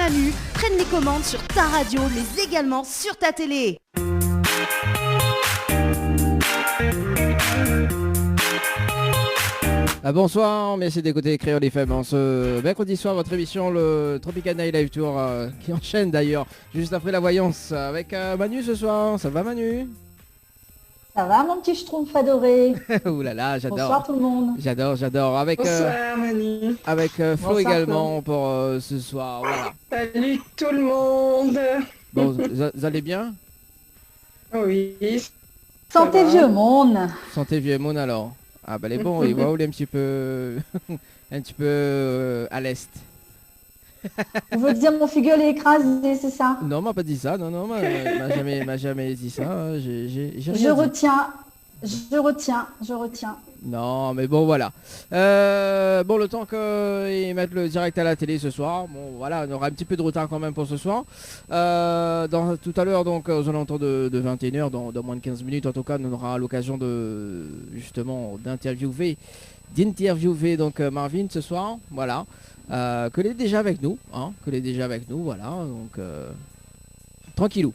Manu prennent les commandes sur ta radio, mais également sur ta télé. Bonsoir, merci d'écouter Créole FM en ce mercredi soir, votre émission le Tropical Night Live Tour qui enchaîne d'ailleurs juste après la voyance avec Manu ce soir. Ça va Manu? Ça va mon petit schtroumpf adoré? Ouh là là, j'adore. Bonsoir tout le monde. J'adore. Avec, bonsoir Manu. Avec Flo Bonsoir, également pour ce soir. Voilà. Salut tout le monde. Bon, vous allez bien? Oui. Santé vieux monde. Santé vieux monde alors. Ah bah les bons, il va rouler un petit peu un petit peu à l'est. Vous voulez dire mon figueul est écrasé, c'est ça? Non, m'a pas dit ça. Non, m'a jamais dit ça. J'ai rien dit. Je retiens. Non, mais bon, voilà. Bon, le temps qu'ils mettent le direct à la télé ce soir, bon, voilà, on aura un petit peu de retard quand même pour ce soir. Tout à l'heure, donc, aux alentours de 21h, dans moins de 15 minutes, en tout cas, on aura l'occasion de, justement, d'interviewer donc Marvin ce soir, voilà. Que l'est déjà avec nous, voilà, donc, tranquillou.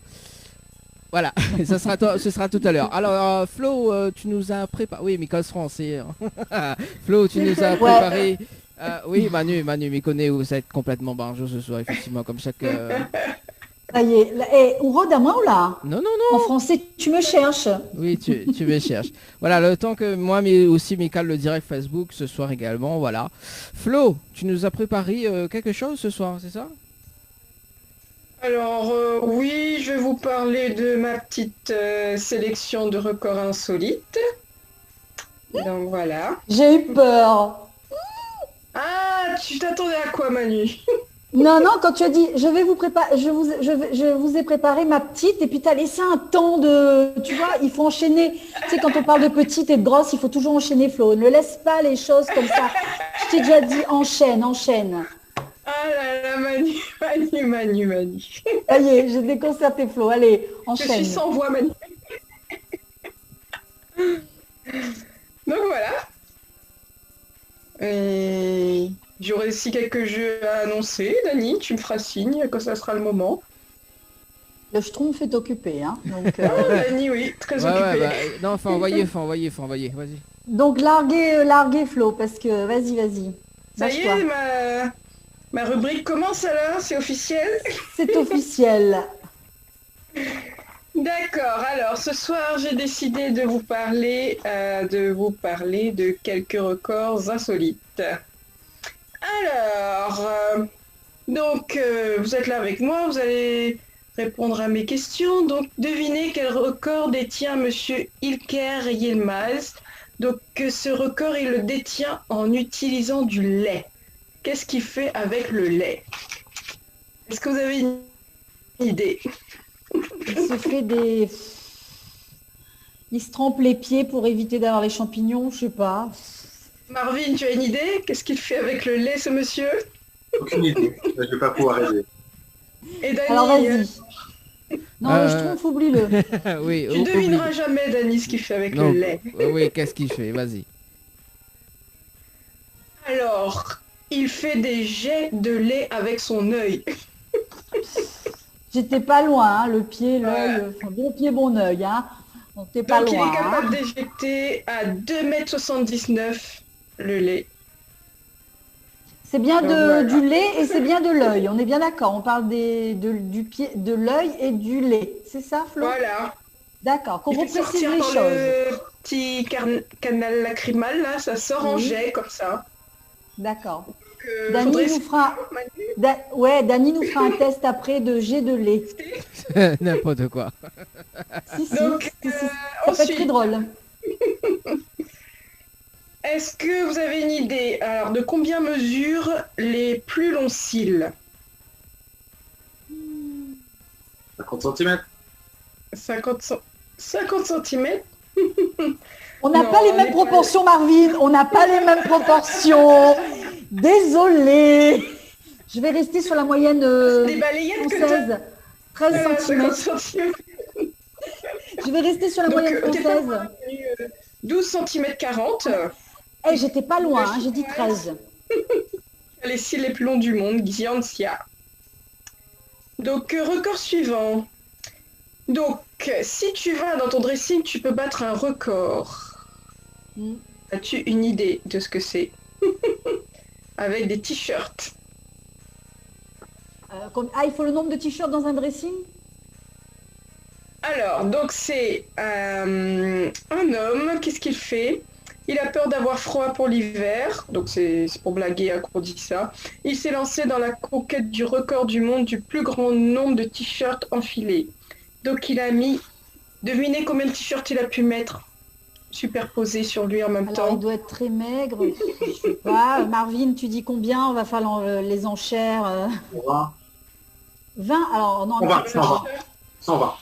Voilà, ce sera tout à l'heure. Alors, Flo, tu nous as préparé... Oui, Micos français. Flo, tu nous as préparé... oui, Manu m'y connaît, vous êtes complètement barjot ce soir, effectivement, comme chaque... Ça y est. Et on rôde à moi ou là? Non. En français, tu me cherches. Oui, tu me cherches. Voilà, le temps que moi, mais aussi Michael, le direct Facebook, ce soir également, voilà. Flo, tu nous as préparé quelque chose ce soir, c'est ça? Alors oui, je vais vous parler de ma petite sélection de records insolites. Donc voilà. J'ai eu peur. Ah, tu t'attendais à quoi Manu? Non, quand tu as dit, je vous ai préparé ma petite, et puis tu as laissé un temps de, tu vois, il faut enchaîner. Tu sais, quand on parle de petite et de grosse, il faut toujours enchaîner, Flo. Ne laisse pas les choses comme ça. Je t'ai déjà dit, enchaîne. Ah là là, Manu. Ça y est, j'ai déconcerté, Flo. Allez, enchaîne. Je suis sans voix, Manu. Donc voilà. Et j'aurai aussi quelques jeux à annoncer. Dani, tu me feras signe quand ça sera le moment. Le schtroumpf est occupé, hein. Donc, Dani, oui, très occupé. Ouais, non, faut envoyer, vas-y. Donc larguer Flo, parce que vas-y. Ça y est, ma rubrique commence alors, c'est officiel? C'est officiel. D'accord, alors ce soir j'ai décidé de vous parler de quelques records insolites. Alors, vous êtes là avec moi, vous allez répondre à mes questions. Donc devinez quel record détient Monsieur Ilker Yilmaz. Donc ce record il le détient en utilisant du lait. Qu'est-ce qu'il fait avec le lait? Est-ce que vous avez une idée? Il se trempe les pieds pour éviter d'avoir les champignons, je sais pas. Marvin, tu as une idée? Qu'est-ce qu'il fait avec le lait, ce monsieur? Aucune idée, je ne vais pas pouvoir aider. Et Dani, alors vas-y. Non, je trouve, oublie-le. Oui, tu devineras jamais, Dani, ce qu'il fait avec le lait. Oui, qu'est-ce qu'il fait? Vas-y. Alors, il fait des jets de lait avec son œil. J'étais pas loin, hein, le pied, l'œil, bon pied, bon œil, hein. Donc t'es pas Donc loin. il est capable d'éjecter à 2,79 m le lait. C'est bien voilà. du lait et c'est bien de l'œil. On est bien d'accord. On parle du pied, de l'œil et du lait. C'est ça, Flo? Voilà. D'accord. Qu'on Il fait reprécise sortir les par choses. le petit canal lacrymal, là, ça sort en jet comme ça. D'accord. Dani nous fera un test après de jet de lait. N'importe quoi. Si, Donc, ça peut être très drôle. Est-ce que vous avez une idée alors, de combien mesurent les plus longs cils? 50 cm. 50 cm. On n'a pas les mêmes proportions, Marvin. On n'a pas les mêmes proportions. Désolée. Je vais rester sur la moyenne des balayettes française. 13 cm. Je vais rester sur la moyenne française. 12 cm 40. J'étais pas loin, hein, j'ai dit 13. Les cils les plus longs du monde, Xianxia. Donc, record suivant. Donc, si tu vas dans ton dressing, tu peux battre un record. Mm. As-tu une idée de ce que c'est? Avec des t-shirts. Il faut le nombre de t-shirts dans un dressing? Alors, donc c'est un homme, qu'est-ce qu'il fait? Il a peur d'avoir froid pour l'hiver, donc c'est pour blaguer hein, qu'on dit ça. Il s'est lancé dans la conquête du record du monde du plus grand nombre de t-shirts enfilés. Donc il a mis, devinez combien de t-shirts il a pu mettre superposés sur lui en même Alors, il temps. doit être très maigre. Je sais pas. Marvin, tu dis combien? On va faire les enchères. 120. 20? Alors, non, 120, 120. 120.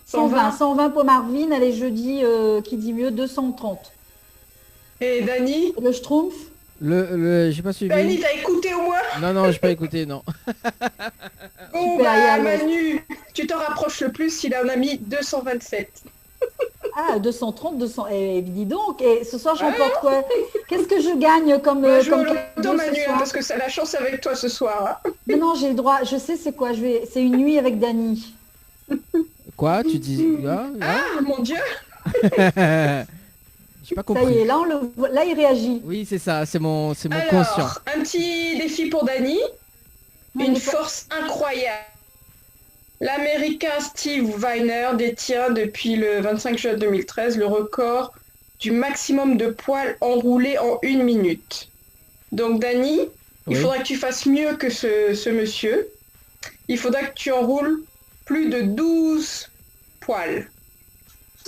120. 120 pour Marvin. Allez, je dis, qui dit mieux, 230. Et Dani? Le Schtroumpf? J'ai pas suivi. Dani, t'as écouté au moins? Non, j'ai pas écouté, non. Bon, Super, bah, Yann. Manu, tu t'en rapproches le plus, il en a mis 227. Ah, 230, 200. Et dis donc, et ce soir, j'emporte quoi? Qu'est-ce que je gagne comme, Bah, joue au comme loto, cadeau ce Manu, hein, soir? parce que c'est la chance avec toi ce soir. Hein. Non, non, j'ai le droit. Je sais c'est quoi. C'est une nuit avec Dani. Quoi, tu dis Ah, mon Dieu! J'ai pas Ça y compris. est, là, là, il réagit. Oui, c'est ça, c'est mon Alors, conscient. un petit défi pour Dani. Ouais, Une mais force incroyable. L'Américain Steve Weiner détient depuis le 25 juin 2013 le record du maximum de poils enroulés en 1 minute. Donc Dani, il Oui. faudra que tu fasses mieux que ce monsieur. Il faudra que tu enroules plus de 12 poils.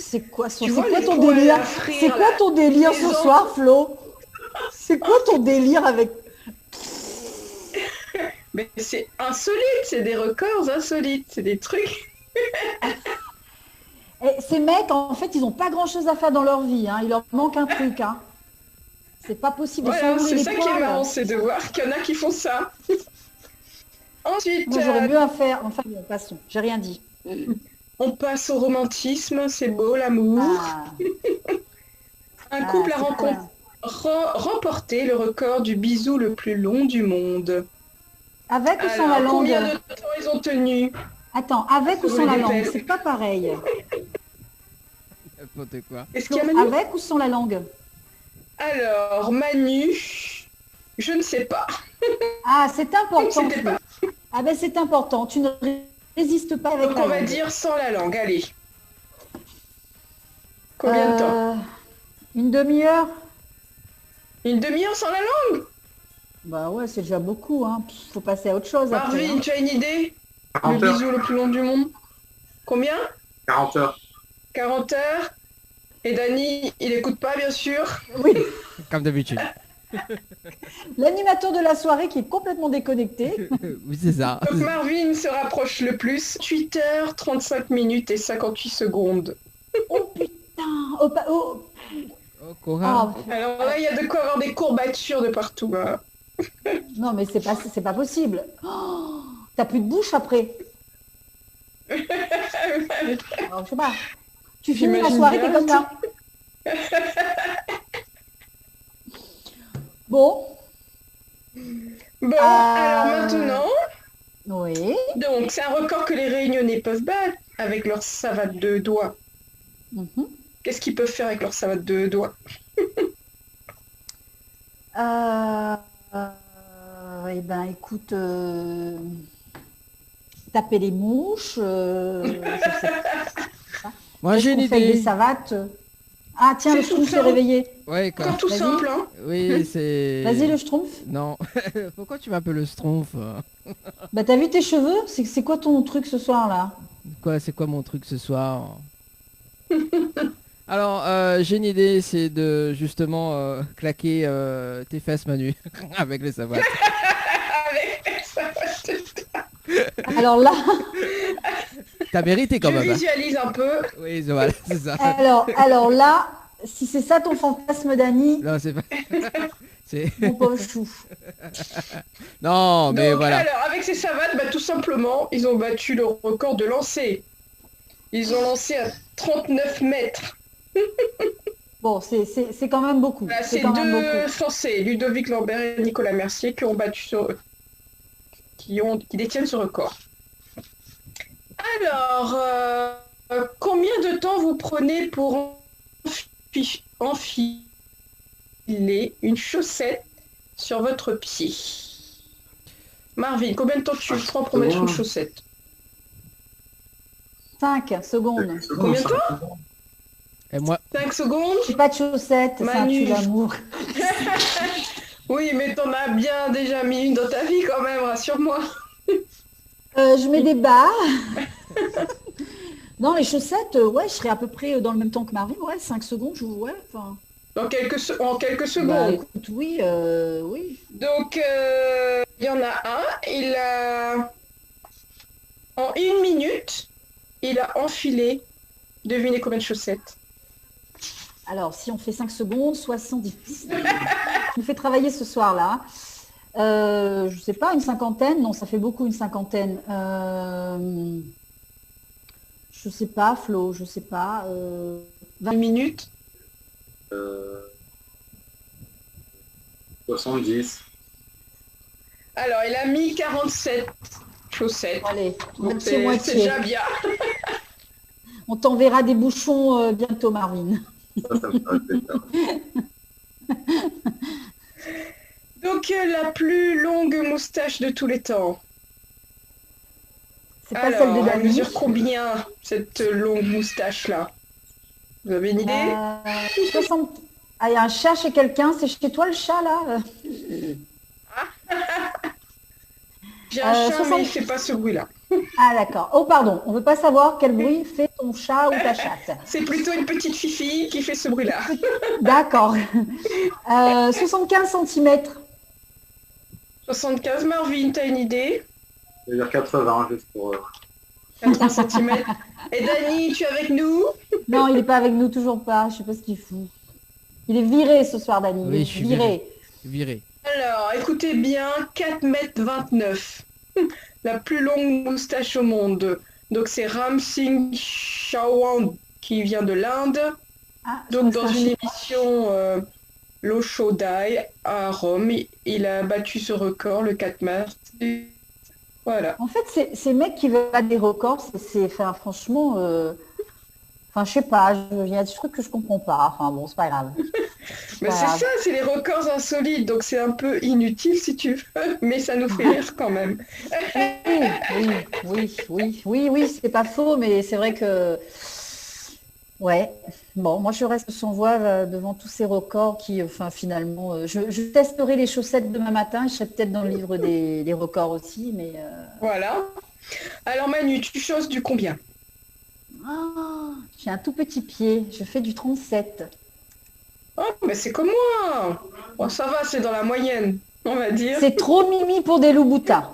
C'est quoi, Tu vois les ton poils délire? à frire, C'est quoi là, ton délire les ce ongles. soir, Flo? C'est quoi ton délire avec... Mais c'est insolite, c'est des records insolites, c'est des trucs. Eh, ces mecs, en fait, ils ont pas grand-chose à faire dans leur vie. Hein. Il leur manque un truc. Hein. C'est pas possible de Voilà, s'enrouler c'est les ça qui est poils. marrant, c'est de voir qu'il y en a qui font ça. Ensuite, Moi, j'aurais mieux à faire. Enfin, bon, passons. J'ai rien dit. on passe au romantisme, c'est beau l'amour. Ah, Un couple a c'est quoi? remporté le record du bisou le plus long du monde. Avec ou sans la Alors, langue? combien de temps ils ont tenu? Attends, avec ou Sur sans les la langue? dépêches. C'est pas pareil. N'importe quoi. Est-ce qu'il y a Manu? Avec ou sans la langue? Alors, Manu, je ne sais pas. Ah, c'est important. C'était Flo. pas. Ah ben, c'est important. Tu ne résistes pas avec Donc la on va langue. dire sans la langue, allez. Combien de temps? Une demi-heure? Une demi-heure sans la langue? Bah ouais, c'est déjà beaucoup. Hein. Faut passer à autre chose après. Marvin, Hein. tu as une idée? 40 Le heures. bisou le plus long du monde? Combien? 40 heures. 40 heures? Et Dani, il écoute pas, bien sûr. Oui. Comme d'habitude. L'animateur de la soirée qui est complètement déconnecté. Oui, c'est ça. Donc Marvin se rapproche le plus. 8 heures, 35 minutes et 58 secondes. Oh putain. Oh, oh. Oh, Cora. Oh, Alors là, il y a de quoi avoir des courbatures de partout. Hein. non mais c'est pas possible. Oh, t'as plus de bouche après. Alors, je sais pas. Tu finis la J'imagine soirée, bien. t'es comme ça. Bon. Bon, alors maintenant, Oui. donc c'est un record que les Réunionnais peuvent battre avec leur savate de doigts. Mhm. Qu'est-ce qu'ils peuvent faire avec leur savate de doigts? Eh ben, écoute, taper les mouches, je sais pas. Moi, j'ai une Qu'est-ce qu'on fait avec des idée. savates. Ah tiens, le C'est tout schtroumpf s'est simple. réveillé. Ouais, Encore quoi. tout Vas-y. simple, hein. Oui, c'est... Vas-y le schtroumpf. Non. Pourquoi tu m'appelles le Schtroumpf? Bah t'as vu tes cheveux? C'est quoi ton truc ce soir là? Quoi, c'est quoi mon truc ce soir? Alors, j'ai une idée, c'est de justement claquer tes fesses, Manu, avec les savates. Avec la savate de doigts. Alors là, T'as mérité quand Je même. Hein. visualise un peu. Oui, voilà, c'est ça. alors là, si c'est ça ton fantasme Dani, Non, c'est pas... c'est... mon pauvre chou. Non, mais Donc, voilà. alors, avec ces savates, bah, tout simplement, ils ont battu le record de lancer. Ils ont lancé à 39 mètres. Bon, c'est quand même beaucoup. Là, C'est c'est quand même deux beaucoup. Français, Ludovic Lambert et Nicolas Mercier, qui ont battu qui détiennent ce record. Alors, combien de temps vous prenez pour enfiler une chaussette sur votre pied? Marvin, combien de temps tu prends pour mettre une chaussette? 5 secondes. Combien de temps? Et moi, 5 secondes? J'ai pas de chaussettes, c'est un Manu. tue l'amour. Oui, mais t'en as bien déjà mis une dans ta vie quand même, rassure-moi. Je mets des bas. Non, les chaussettes, ouais, je serais à peu près dans le même temps que Marvin. Ouais, 5 secondes, ouais, enfin. En quelques Bah, secondes. écoute, oui, oui. Donc, il y en a un, il a... En 1 minute, il a enfilé, devinez combien de chaussettes? Alors, si on fait 5 secondes, 70. Tu me fais travailler ce soir-là. Je sais pas, une cinquantaine? Non, ça fait beaucoup, une cinquantaine. Je sais pas, Flo, je sais pas. 20 minutes. 70. Alors, il a mis 47 chaussettes. Allez, Donc, moitié, c'est moitié. déjà bien. On t'enverra des bouchons bientôt, Marvin. Ça me ferait plaisir. Donc, la plus longue moustache de tous les temps. C'est pas celle de Elle Dani. mesure combien, cette longue moustache-là? Vous avez une idée? 60. Ah, il y a un chat chez quelqu'un. C'est chez toi le chat, là? J'ai un chat, 60. mais il fait pas ce bruit-là. Ah, d'accord. Oh, pardon. On veut pas savoir quel bruit fait ton chat ou ta chatte. C'est plutôt une petite fifi qui fait ce bruit-là. D'accord. 75 cm. 75, Marvin, t'as une idée? Je vais dire 80, juste pour... 80 cm. Et Dani, tu es avec nous? Non, il n'est pas avec nous, toujours pas. Je sais pas ce qu'il fout. Il est viré ce soir, Dani. Oui, Il est je suis viré. viré. Alors, écoutez bien, 4,29 m. La plus longue moustache au monde. Donc c'est Ram Singh Chauhan qui vient de l'Inde. Ah, Donc je dans pense une que- émission l'Oshodai à Rome, il a battu ce record le 4 mars. Voilà. En fait, ces mecs qui veulent battre des records, enfin, franchement, enfin, je sais pas, il y a des trucs que je comprends pas. Enfin, bon, c'est pas grave. Mais pas c'est grave. ça, c'est les records insolites, donc c'est un peu inutile si tu veux, mais ça nous fait rire quand même. Oui, c'est pas faux, mais c'est vrai que, ouais. Bon, moi, je reste sans voix devant tous ces records qui, enfin, finalement, je testerai les chaussettes demain matin. Je serai peut-être dans le livre des records aussi, mais. Voilà. Alors Manu, tu choses du combien? J'ai un tout petit pied. Je fais du 37. Oh, mais c'est comme moi. Bon, ça va, c'est dans la moyenne, on va dire. C'est trop mimi pour des loups-boutins.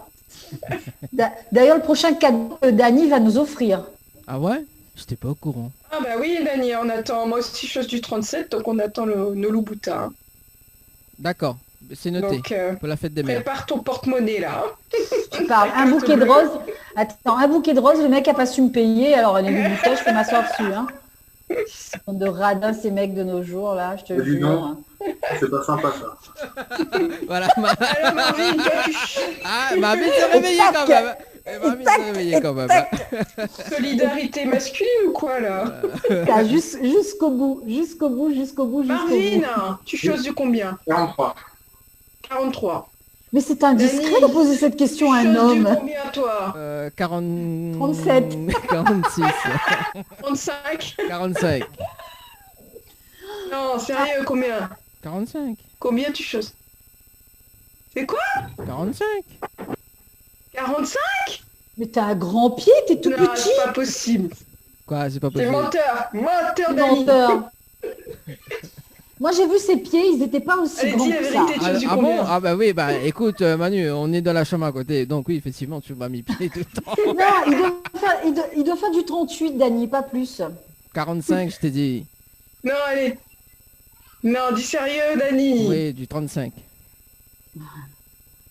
D'ailleurs, le prochain cadeau que Dani va nous offrir. Ah ouais? J'étais pas au courant. Ah bah oui, Dani, on attend. Moi aussi, je chose du 37, donc on attend nos loups boutins. D'accord, c'est noté. Donc, Pour la fête des mères. prépare ton porte-monnaie là. Tu parles. Un bouquet de roses. Attends, un bouquet de roses, le mec a pas su me payer. Alors, les loups-boutins, je peux m'asseoir dessus. Hein. Ils sont de radins, ces mecs de nos jours, là, je te Dis jure. donc. Hein. C'est pas sympa, ça. Voilà. Alors Marvin, toi, Ah, ma vie s'est réveillée quand même. Ma vie s'est réveillée quand même. solidarité masculine ou quoi là? T'as jusqu'au bout, jusqu'au bout, jusqu'au bout, jusqu'au bout. Marvin, tu choses du combien? 43. 43. Mais c'est indiscret Dani, de poser cette question à un Chose du homme. combien toi? 40... 37. 46. 35? 45. Non, sérieux, combien? 45. Combien tu choses? C'est quoi? 45. 45? Mais t'as un grand pied, t'es tout Non, petit. c'est pas possible. Quoi, c'est pas C'est possible. menteur. Menteur Dani. Menteur. Moi, j'ai vu ses pieds, ils n'étaient pas aussi Allez, grands dis la que ça. vérité. Ah, chose du ah bon? combien? Ah bah oui, bah écoute Manu, on est dans la chambre à côté, donc oui, effectivement, tu m'as mis pied tout le temps. Non, il doit faire du 38, Dani, pas plus. 45, je t'ai dit. Non, allez. Non, dis sérieux, Dani. Oui, du 35.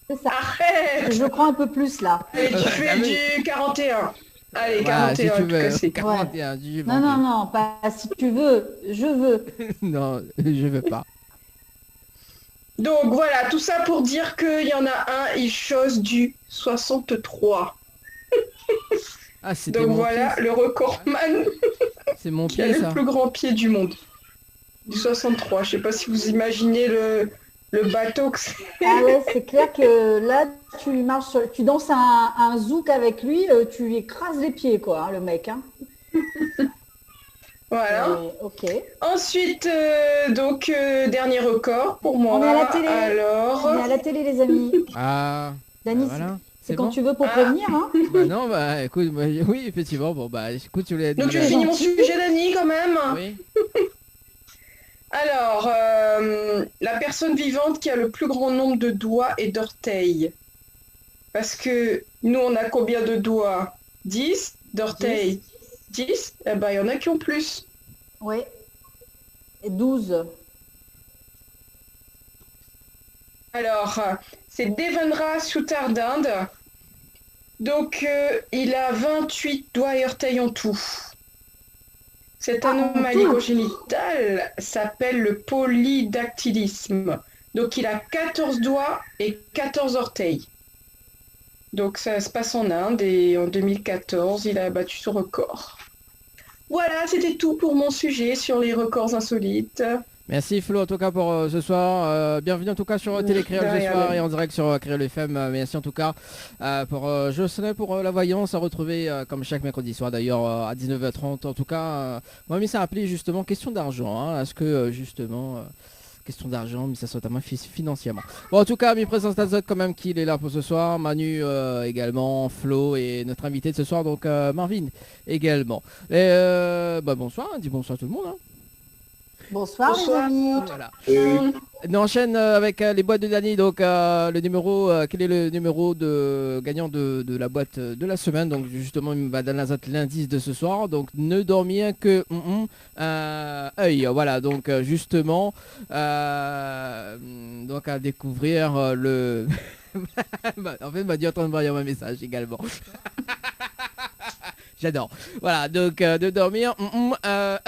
C'est ça. Arrête. Je crois un peu plus, là. Allez, tu Ah fais oui. du 41. Allez, Voilà, si 41, tu en tout cas, veux. c'est- 41, du Non, non, non, pas si tu veux. Je veux. Non, je veux pas. Donc voilà, tout ça pour dire qu'il y en a un, il chose du 63. Ah, c'était Donc mon voilà, pied. le recordman C'est mon qui a pied, le ça. plus grand pied du monde. Du 63. Je sais pas si vous imaginez le bateau que c'est. Ah ouais, c'est clair que là, tu marches, tu danses un zouk avec lui, tu lui écrases les pieds, quoi, hein, le mec. Hein. Voilà. Ok. Ensuite, dernier record pour moi. On est à la télé. Alors, On est à la télé, les amis. Ah, Dany, voilà. c'est quand bon tu veux pour Ah. prévenir. Hein. Bah non, bah écoute, oui, effectivement. Bon, bah écoute, tu voulais donc je dire- finis mon sujet Dany quand même. Oui. Alors, la personne vivante qui a le plus grand nombre de doigts et d'orteils. Parce que nous, on a combien de doigts? 10 d'orteils. 10. Eh ben, il y en a qui ont plus. Oui. Et 12. Alors, c'est Devendra Soutardinde. Donc, il a 28 doigts et orteils en tout. Cette Ah, en anomalie tout congénitale s'appelle le polydactylisme. Donc, il a 14 doigts et 14 orteils. Donc, ça se passe en Inde et en 2014, il a battu son record. Voilà, c'était tout pour mon sujet sur les records insolites. Merci Flo en tout cas pour ce soir. Bienvenue en tout cas sur Télécréole ce De rien, soir Ben. et en direct sur Créole FM. Merci en tout cas pour Jocelyn pour la voyance à retrouver comme chaque mercredi soir d'ailleurs à 19h30. En tout cas, moi mais ça a appelé justement question d'argent. Hein, est-ce que justement question d'argent, mais ça soit à moi financièrement. Bon en tout cas, mes présence d'Azot quand même qu'il est là pour ce soir. Manu également, Flo et notre invité de ce soir donc Marvin également. Et bonsoir, dis bonsoir à tout le monde. Hein. Bonsoir, Bonsoir. les amis. Voilà. On enchaîne avec les boîtes de Dany. Donc le numéro, quel est le numéro de gagnant de la boîte de la semaine? Donc justement il va donner l'indice de ce soir. Donc ne dormir que œil. Voilà donc justement donc à découvrir le. En fait m'a dit en train de voir un message également. J'adore. Voilà, donc de dormir,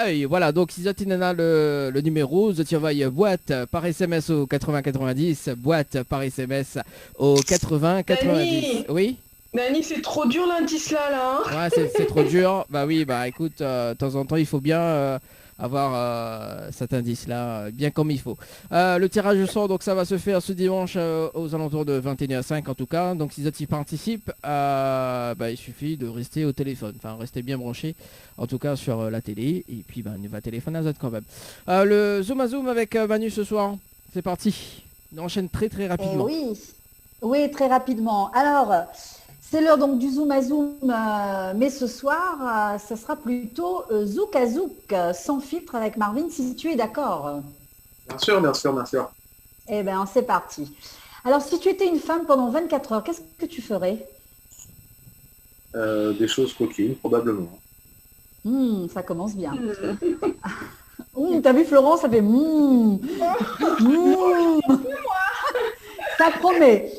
œil. Voilà, donc si tu as le numéro, tu envoies boîte par SMS au 8090, boîte par SMS au 8090. Dany Oui. Dany, c'est trop dur l'indice là, hein. Ouais, c'est trop dur. Bah oui, bah écoute, de temps en temps, il faut bien avoir cet indice-là bien comme il faut. Le tirage au sort, donc ça va se faire ce dimanche aux alentours de 21h05 en tout cas. Donc si tu y participes, il suffit de rester au téléphone. Enfin, rester bien branché, en tout cas sur la télé. Et puis, il va téléphoner à Zot quand même. Le Zoom à Zoom avec Manu ce soir. C'est parti. On enchaîne très rapidement. Oui, très rapidement. Alors, c'est l'heure donc du Zoom à Zoom, mais ce soir, ça sera plutôt Zouk à Zouk, sans filtre avec Marvin, si tu es d'accord. Bien sûr, bien sûr, bien sûr. Eh bien, c'est parti. Alors, si tu étais une femme pendant 24 heures, qu'est-ce que tu ferais? Des choses coquines, probablement. Ça commence bien. T'as vu Florence, ça fait Ça promet.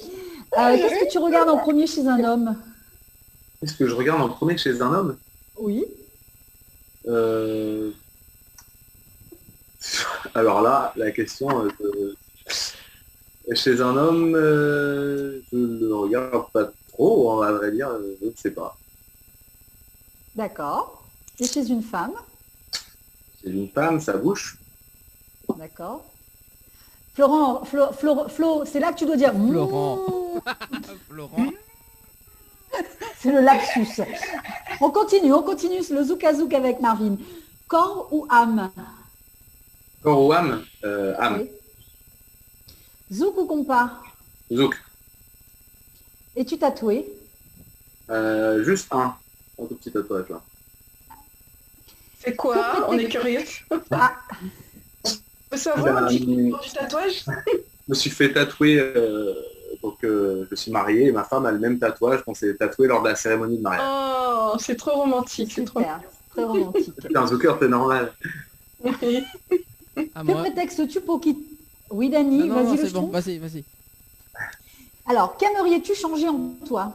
Qu'est-ce que tu regardes en premier chez un homme? Qu'est-ce que je regarde en premier chez un homme? Oui. Alors là, la question, chez un homme, je ne le regarde pas trop, à vrai dire, je ne sais pas. D'accord. Et chez une femme? Chez une femme, sa bouche. D'accord. Florent, Flo, c'est là que tu dois dire. Florent. Florent. C'est le lapsus. On continue le zouk à zouk avec Marvin. Corps ou âme? Corps ou âme? Âme. Oui. Zouk ou compas? Zouk. Es-tu tatoué? Juste un tout petit tatouage là. C'est quoi? On est curieux. Ah, On peut savoir un petit peu Euh, du tatouage? Je me suis fait tatouer, donc je suis marié et ma femme a le même tatouage qu'on s'est tatoué lors de la cérémonie de mariage. Oh, c'est trop romantique. C'est trop... super. Très romantique. C'est un zooker, c'est normal. À Que moi. prétextes-tu pour qui? Oui, Dany, Non, vas-y, le c'est bon. ch'ton. Vas-y. Alors, qu'aimerais-tu changer en toi?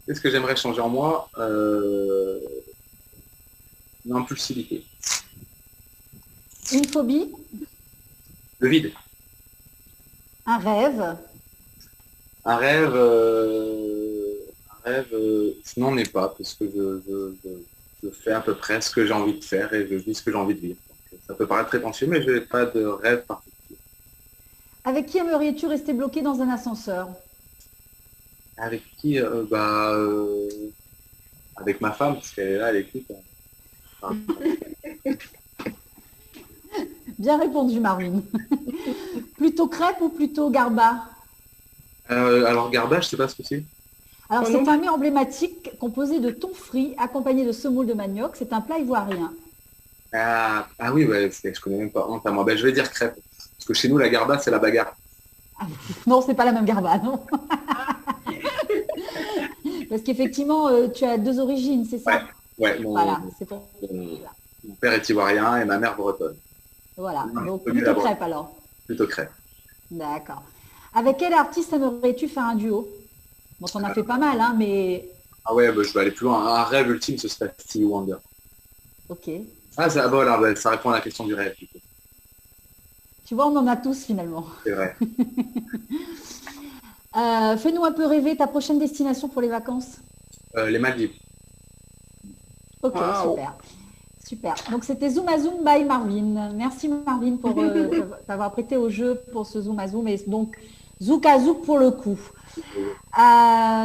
Qu'est-ce que j'aimerais changer en moi? L'impulsivité. Une phobie? Le vide. Un rêve? Un rêve rêve, je n'en ai pas, parce que je fais à peu près ce que j'ai envie de faire et je vis ce que j'ai envie de vivre. Donc, ça peut paraître prétentieux, mais je n'ai pas de rêve particulier. Avec qui aimerais-tu rester bloqué dans un ascenseur? Avec qui avec ma femme, parce qu'elle est là, elle écoute. Enfin, Bien répondu, Marvin. Plutôt crêpe ou plutôt garba? alors, Garba, je sais pas ce que c'est. Alors, Oh c'est non. un mets emblématique composé de thon frit accompagné de semoule de manioc. C'est un plat ivoirien. Ah oui, ouais, je connais même pas. Honte à moi. Ben, je vais dire crêpe. Parce que chez nous, la Garba, c'est la bagarre. Non, c'est pas la même garba, non. Parce qu'effectivement, tu as deux origines, c'est ça? Ouais, Voilà, c'est pour... mon père est ivoirien et ma mère bretonne. Voilà, Non, donc connu plutôt là-bas. crêpe alors. Plutôt crêpe. D'accord. Avec quel artiste aimerais-tu faire un duo? Bon, t'en as fait pas mal, hein, mais Ah ouais, bah, je vais aller plus loin. Un rêve ultime, ce serait Stevie Wonder. ok. Ah, voilà, bah, ça répond à la question du rêve, du coup. Tu vois, on en a tous finalement. C'est vrai. Fais-nous un peu rêver ta prochaine destination pour les vacances. Les Maldives. Ok, Wow. super. Super. Donc c'était Zoom à Zoom by Marvin. Merci Marvin pour t'avoir prêté au jeu pour ce Zoom à Zoom et donc Zouk à Zouk pour le coup.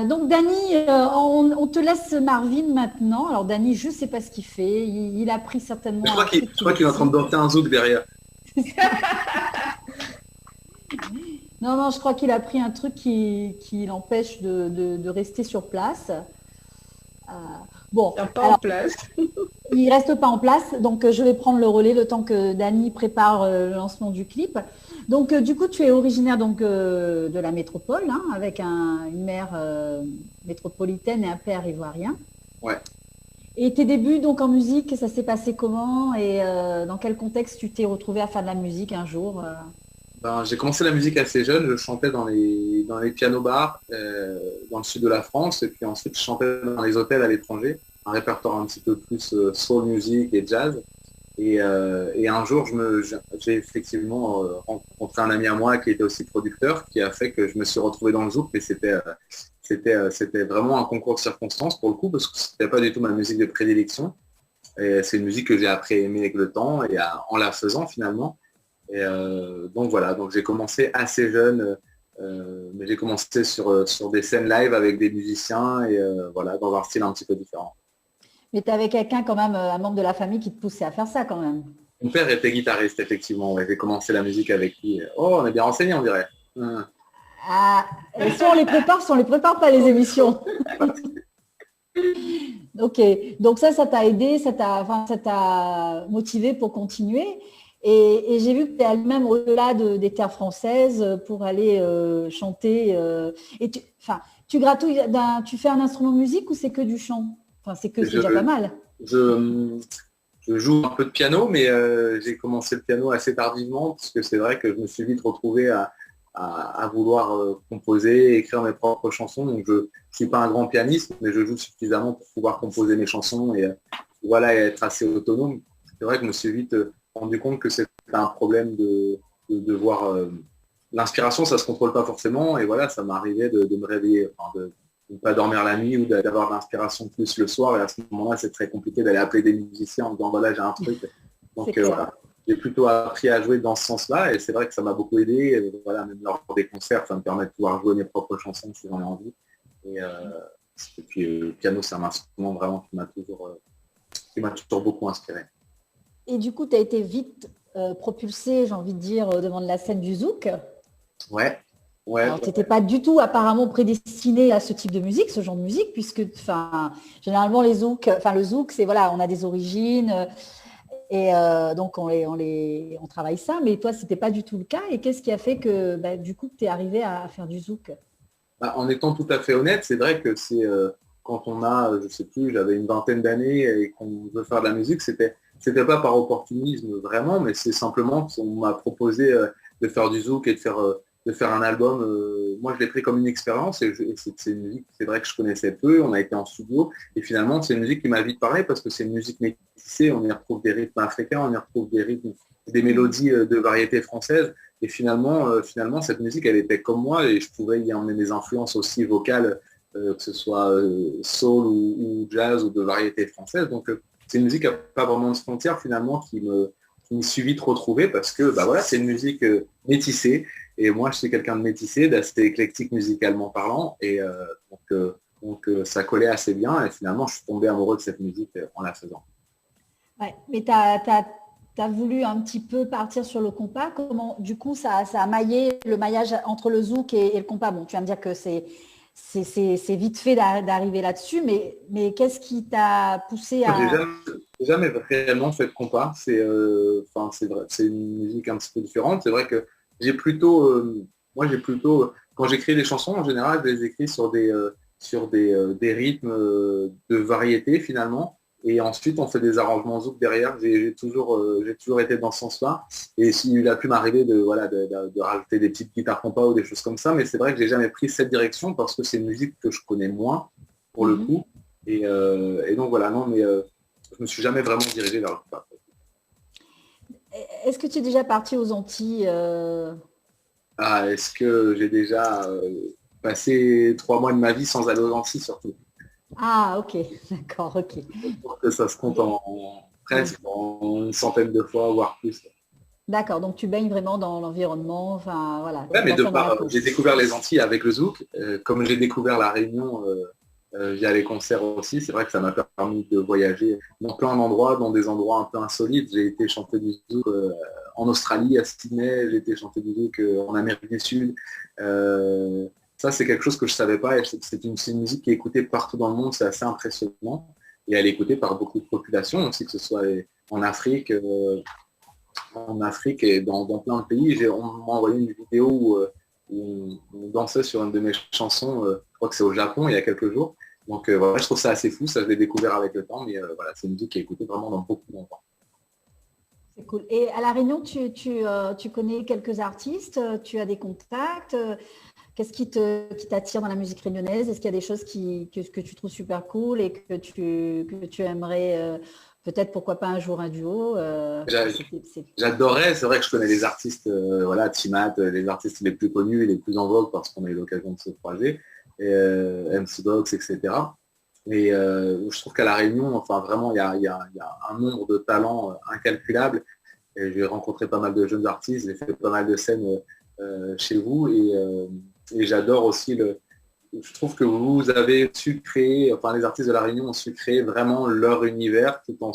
Donc Dany, on te laisse Marvin maintenant. Alors Dany, je ne sais pas ce qu'il fait. Il a pris certainement. Je crois qu'il est en train de danser un zouk derrière. Non, non, je crois qu'il a pris un truc qui l'empêche de rester sur place. Bon, Tiens pas en alors, place. il reste pas en place, donc je vais prendre le relais le temps que Dany prépare le lancement du clip. Donc du coup, tu es originaire donc de la métropole, hein, avec une mère métropolitaine et un père ivoirien. Ouais. Et tes débuts donc en musique, ça s'est passé comment et dans quel contexte tu t'es retrouvé à faire de la musique un jour Ben, j'ai commencé la musique assez jeune. Je chantais dans les pianos-bars dans le sud de la France. Et puis ensuite, je chantais dans les hôtels à l'étranger. Un répertoire un petit peu plus soul music et jazz. Et un jour, j'ai effectivement rencontré un ami à moi qui était aussi producteur, qui a fait que je me suis retrouvé dans le zouk, mais c'était vraiment un concours de circonstances pour le coup, parce que c'était pas du tout ma musique de prédilection. Et c'est une musique que j'ai appris à aimer avec le temps et en la faisant finalement. Et donc voilà, donc j'ai commencé assez jeune, mais j'ai commencé sur des scènes live avec des musiciens et voilà, dans un style un petit peu différent. Mais tu avais quelqu'un quand même, un membre de la famille qui te poussait à faire ça quand même. Mon père était guitariste, effectivement. Ouais. J'ai commencé la musique avec lui. Oh, on est bien renseigné, on dirait. Ah, et soit on les prépare pas les émissions. Ok, donc ça t'a aidé, ça t'a motivé pour continuer. Et j'ai vu que tu es même au-delà des terres françaises pour aller chanter. Et tu gratouilles, tu fais un instrument de musique ou c'est que du chant? Enfin, c'est déjà pas mal. Je joue un peu de piano, mais j'ai commencé le piano assez tardivement, parce que c'est vrai que je me suis vite retrouvé à vouloir composer, écrire mes propres chansons. Donc je ne suis pas un grand pianiste, mais je joue suffisamment pour pouvoir composer mes chansons et voilà, et être assez autonome. C'est vrai que je me suis vite rendu compte que c'était un problème de voir l'inspiration, ça se contrôle pas forcément, et voilà, ça m'arrivait de me réveiller, enfin, de ne pas dormir la nuit ou d'avoir de l'inspiration plus le soir, et à ce moment-là, c'est très compliqué d'aller appeler des musiciens en disant voilà, j'ai un truc. Donc voilà, j'ai plutôt appris à jouer dans ce sens-là, et c'est vrai que ça m'a beaucoup aidé. Et, voilà, même lors des concerts, ça me permet de pouvoir jouer mes propres chansons si j'en ai envie. Et puis le piano, c'est un instrument vraiment qui m'a toujours beaucoup inspiré. Et du coup, tu as été vite propulsé, j'ai envie de dire, devant de la scène du zouk. Ouais. Alors, tu n'étais pas du tout apparemment prédestiné à ce type de musique, ce genre de musique, puisque généralement le zouk, c'est voilà, on a des origines et donc on travaille ça, mais toi, c'était pas du tout le cas. Et qu'est-ce qui a fait que du coup, tu es arrivé à faire du zouk? En étant tout à fait honnête, c'est vrai que c'est quand on a, je sais plus, j'avais une vingtaine d'années et qu'on veut faire de la musique, c'était pas par opportunisme vraiment, mais c'est simplement qu'on m'a proposé de faire du zouk et de faire un album. Moi, je l'ai pris comme une expérience et c'est une musique, c'est vrai que je connaissais peu. On a été en studio et finalement, c'est une musique qui m'a vite parlé parce que c'est une musique métissée. On y retrouve des rythmes africains, on y retrouve des rythmes, des mélodies de variété française. Et finalement, cette musique, elle était comme moi et je pouvais y emmener mes influences aussi vocales que ce soit soul ou jazz ou de variété française. Donc c'est une musique qui n'a pas vraiment de frontières finalement qui me suit trop retrouver parce que bah voilà, c'est une musique métissée et moi je suis quelqu'un de métissé, d'assez éclectique musicalement parlant et donc ça collait assez bien et finalement je suis tombé amoureux de cette musique en la faisant. Ouais, mais tu as voulu un petit peu partir sur le compas. Comment, du coup, ça a maillé le maillage entre le zouk et le compas. Bon, tu vas me dire que c'est vite fait d'arriver là-dessus, mais qu'est-ce qui t'a poussé à… J'ai jamais réellement fait de compas. C'est vrai, c'est une musique un petit peu différente. C'est vrai que j'ai plutôt, quand j'écris des chansons, en général, je les écris sur des rythmes de variété finalement. Et ensuite, on fait des arrangements zouk derrière. J'ai toujours été dans ce sens-là. Et il a pu m'arriver de rajouter des petites guitares compas ou des choses comme ça. Mais c'est vrai que j'ai jamais pris cette direction parce que c'est une musique que je connais moins pour le coup. Et donc voilà, non, mais je me suis jamais vraiment dirigé vers le compas. Est-ce que tu es déjà parti aux Antilles Est-ce que j'ai déjà passé 3 mois de ma vie sans aller aux Antilles surtout? Ah, ok, d'accord, ok. Pour que ça se compte presque en une centaine de fois, voire plus. D'accord, donc tu baignes vraiment dans l'environnement, enfin voilà. Ouais, mais j'ai découvert les Antilles avec le zouk, comme j'ai découvert la Réunion via les concerts aussi, c'est vrai que ça m'a permis de voyager dans plein d'endroits, dans des endroits un peu insolites. J'ai été chanter du zouk en Australie, à Sydney, j'ai été chanter du zouk en Amérique du Sud. Ça, c'est quelque chose que je ne savais pas et c'est une musique qui est écoutée partout dans le monde, c'est assez impressionnant. Et elle est écoutée par beaucoup de populations aussi, que ce soit en Afrique et dans plein de pays. On m'a envoyé une vidéo où on dansait sur une de mes chansons, je crois que c'est au Japon il y a quelques jours. Donc voilà, je trouve ça assez fou, ça je l'ai découvert avec le temps, mais voilà, c'est une musique qui est écoutée vraiment dans beaucoup d'endroits. C'est cool. Et à La Réunion, tu connais quelques artistes, tu as des contacts. Qu'est-ce qui t'attire dans la musique réunionnaise? Est-ce qu'il y a des choses que tu trouves super cool et que tu aimerais peut-être, pourquoi pas un jour un duo J'adorais, c'est vrai que je connais les artistes, Timat, les artistes les plus connus et les plus en vogue parce qu'on a eu l'occasion de se croiser, MC Box, etc. Et je trouve qu'à La Réunion, enfin vraiment, il y a un nombre de talents incalculable. Et j'ai rencontré pas mal de jeunes artistes, j'ai fait pas mal de scènes chez vous et j'adore aussi je trouve que vous avez su créer, enfin les artistes de La Réunion ont su créer vraiment leur univers tout en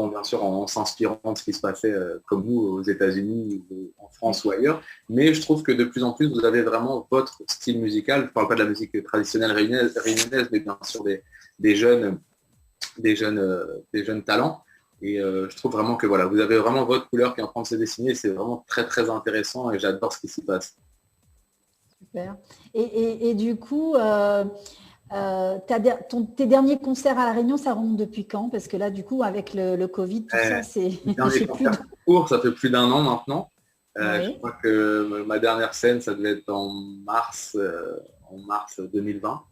bien sûr en s'inspirant de ce qui se passait comme nous aux États-Unis, en France ou ailleurs. Mais je trouve que de plus en plus vous avez vraiment votre style musical. Je ne parle pas de la musique traditionnelle réunionnaise, mais bien sûr des jeunes talents. Et je trouve vraiment que voilà, vous avez vraiment votre couleur qui est en train de se dessiner. C'est vraiment très très intéressant et j'adore ce qui s'y passe. Super. Et du coup, tes derniers concerts à La Réunion, ça remonte depuis quand? Parce que là, du coup, avec le Covid, tout ça, c'est… Ça fait plus d'1 an maintenant. Oui. Je crois que ma dernière scène, ça devait être en mars 2020.